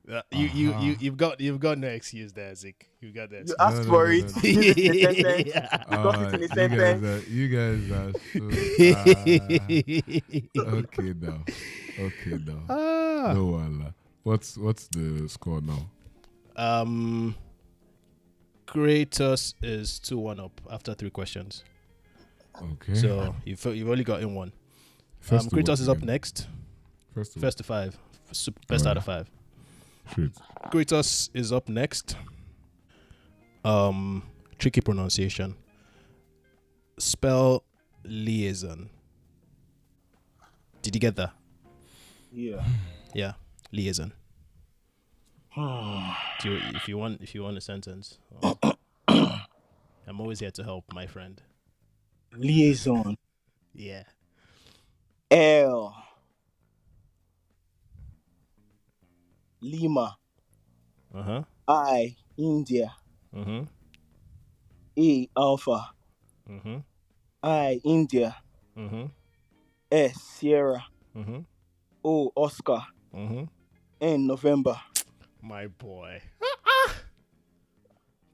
So you've got no excuse there, Zik. You've got that. you asked for it. no. You did it in a sentence. You got it in a sentence. You guys are so. Okay now. No, Allah. What's the score now? Kratos is 2-1 up after 3 questions. Okay. So you've only got in one. First to Kratos what is up again? next. First to 5. Best out of 5. Shoot. Kratos is up next. Tricky pronunciation. Spell liaison. Did you get that? Yeah. Yeah, liaison. If you want a sentence, I'm always here to help, my friend. Liaison. Yeah. L. Lima. I. India. A. Alpha. I. India. S. Sierra. O. Oscar. N. November. My boy.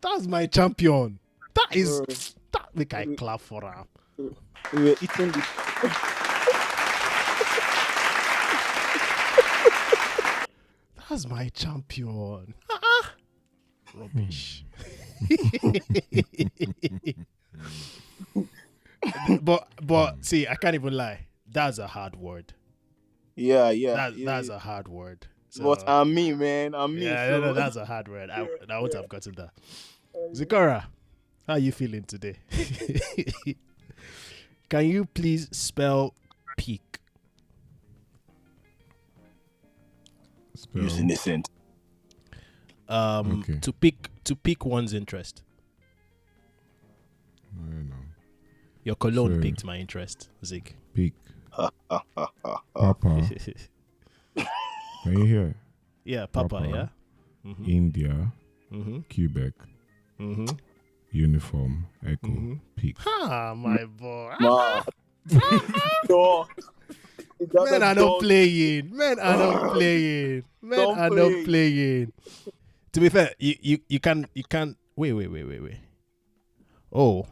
That's my champion. That make I clap for him. We were eating this. That's my champion. Rubbish. but see, I can't even lie. That's a hard word. Yeah. That's a hard word. So, But I'm me, man. I'm me. yeah, so. no, that's a hard word. I would have gotten that. Zikora, how are you feeling today? Can you please spell peak? Using the sentence. Okay. To pick one's interest. I know. Your cologne So- piqued my interest, Zik. Peak. Papa. Can you hear? Yeah, Papa, Papa. yeah? India. Mm-hmm. Quebec. Mm-hmm. Uniform. Echo. Peak. Ah, my boy. Man. Dog. Men are not playing. Men are not playing. Men Don't are play. not playing. To be fair, you can wait. Oh.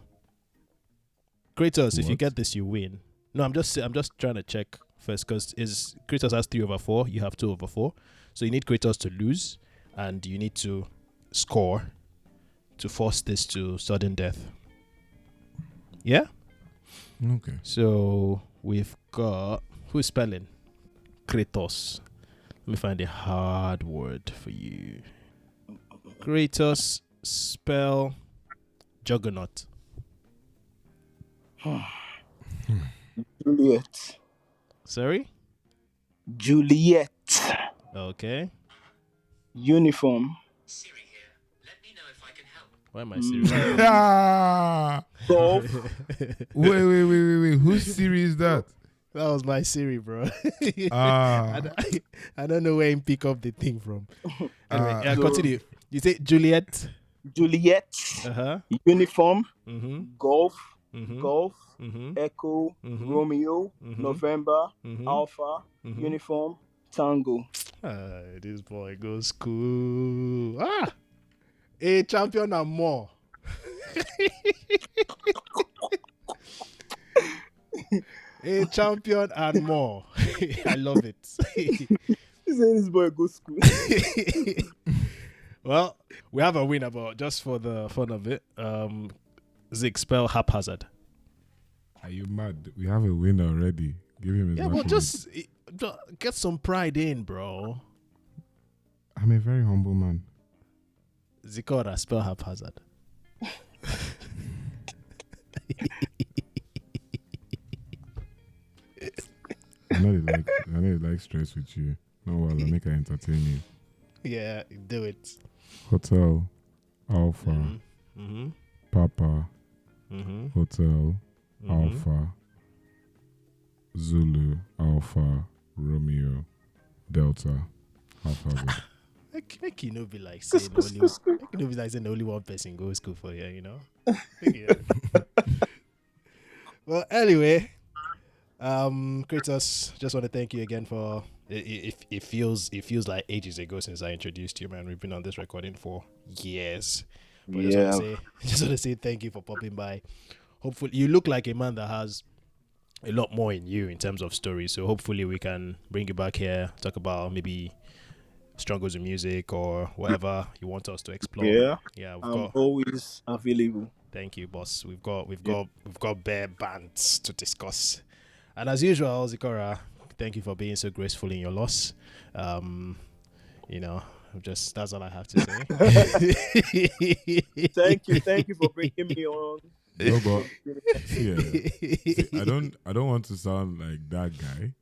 Kratos, if you What? get this, you win. No, I'm just trying to check first because Kratos has 3/4, you have 2/4. So you need Kratos to lose and you need to score to force this to sudden death. Yeah? Okay. So we've got who's spelling? Kratos. Let me find a hard word for you. Kratos spell juggernaut. Juliet. Sorry? Juliet. Okay. Uniform. Why am I serious? Ah, Golf. wait. Whose Siri is that? That was my Siri, bro. Ah, I don't know where he pick up the thing from. Anyway, Ah. continue. You say Juliet. Juliet. Uh-huh. Uniform. Mm-hmm. Golf. Mm-hmm. Golf. Mm-hmm. Echo. Mhm. Romeo. Mhm. November. Mhm. Alpha. Mhm. Uniform. Tango. This boy goes cool. A champion and more. A champion and more. I love it. This boy go school. Well, we have a winner, but just for the fun of it, Zig spell haphazard. Are you mad? We have a winner already. Give him his Yeah, but accolades. just get some pride in, bro. I'm a very humble man. Zikora, spell haphazard. I know they like stress with you. No, well, I make her entertain you. Yeah, do it. Hotel, Alpha, Mm-hmm. Papa, Mm-hmm. Hotel, Mm-hmm. Alpha, Zulu, Alpha, Romeo, Delta, Alphabet. Make you no be like saying only. Make you no be like saying only one person goes school for you. You know. Yeah. Well, anyway, Kratos, just want to thank you again for. It feels like ages ago since I introduced you, man. We've been on this recording for years. But just want to say thank you for popping by. Hopefully, you look like a man that has a lot more in you in terms of stories. So hopefully, we can bring you back here, talk about maybe struggles in music or whatever you want us to explore. Yeah, I'm always available. Thank you, boss. We've got bare bands to discuss, and as usual, Zikora, thank you for being so graceful in your loss. That's all I have to say. Thank you for bringing me on. No, but yeah, see, I don't want to sound like that guy.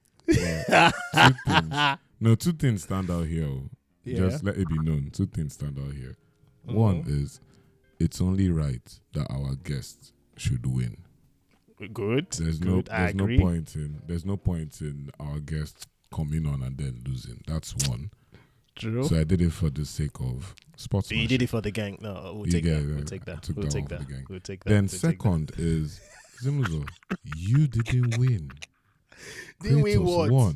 But two things stand out here. Yeah. Just let it be known. Two things stand out here. One is it's only right that our guests should win. Good. There's no point in our guests coming on and then losing. That's one. True. So I did it for the sake of sportsmanship. You did it for the gang. No, we'll take that. We'll take that. We'll take that. We'll take that. Then second is Zimuzo, you didn't win. Didn't win what? Won.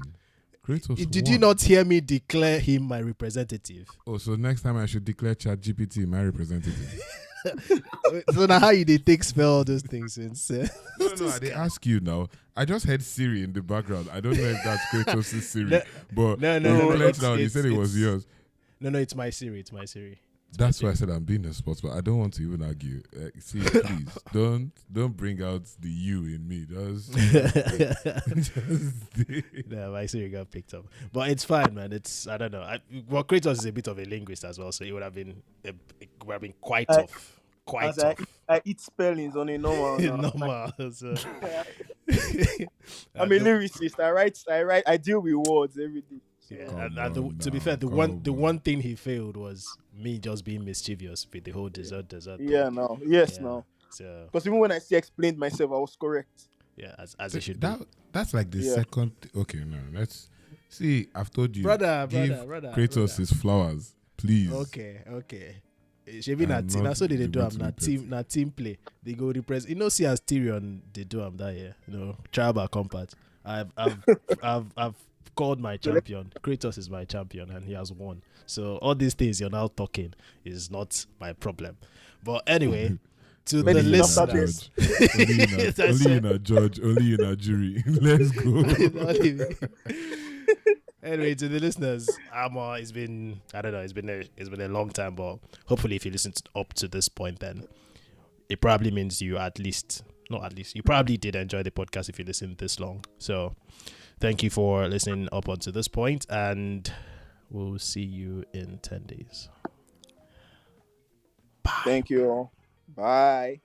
Kratos Did won. you not hear me declare him my representative? Oh, so next time I should declare ChatGPT my representative. So now how you did take spell all those things since? No, they ask you now. I just heard Siri in the background. I don't know if that's Kratos' Siri, but No. You said it was yours. No, it's my Siri. It's my Siri. That's why I said I'm being a sports, but I don't want to even argue. See, please don't bring out the you in me. No, my Siri got picked up, but it's fine, man. I don't know. Kratos is a bit of a linguist as well, so it would have been quite tough. Quite tough. I eat spellings on a normal. Normal. So. I'm a lyricist. I deal with words every day. Yeah, to be fair, the one thing he failed was me just being mischievous with the whole dessert. Yeah, no, yes, yeah. No. So, because even when I explained myself, I was correct. Yeah, as it should be. That's like the second. Okay, no, let's see. I've told you, brother, Kratos his flowers, please. Okay. Shebi na so they do am na team play. They go represent. You know, see as Tyrion they do am that year. You know, tribal compact. I've called my champion. Kratos is my champion, and he has won. So all these things you're now talking is not my problem. But anyway, to the listeners, only in a judge, only in a jury. Let's go. Anyway, to the listeners, it's been a long time, but hopefully, if you listen up to this point, then it probably means you you probably did enjoy the podcast if you listened this long. So, thank you for listening up until this point, and we'll see you in 10 days. Bye. Thank you all. Bye.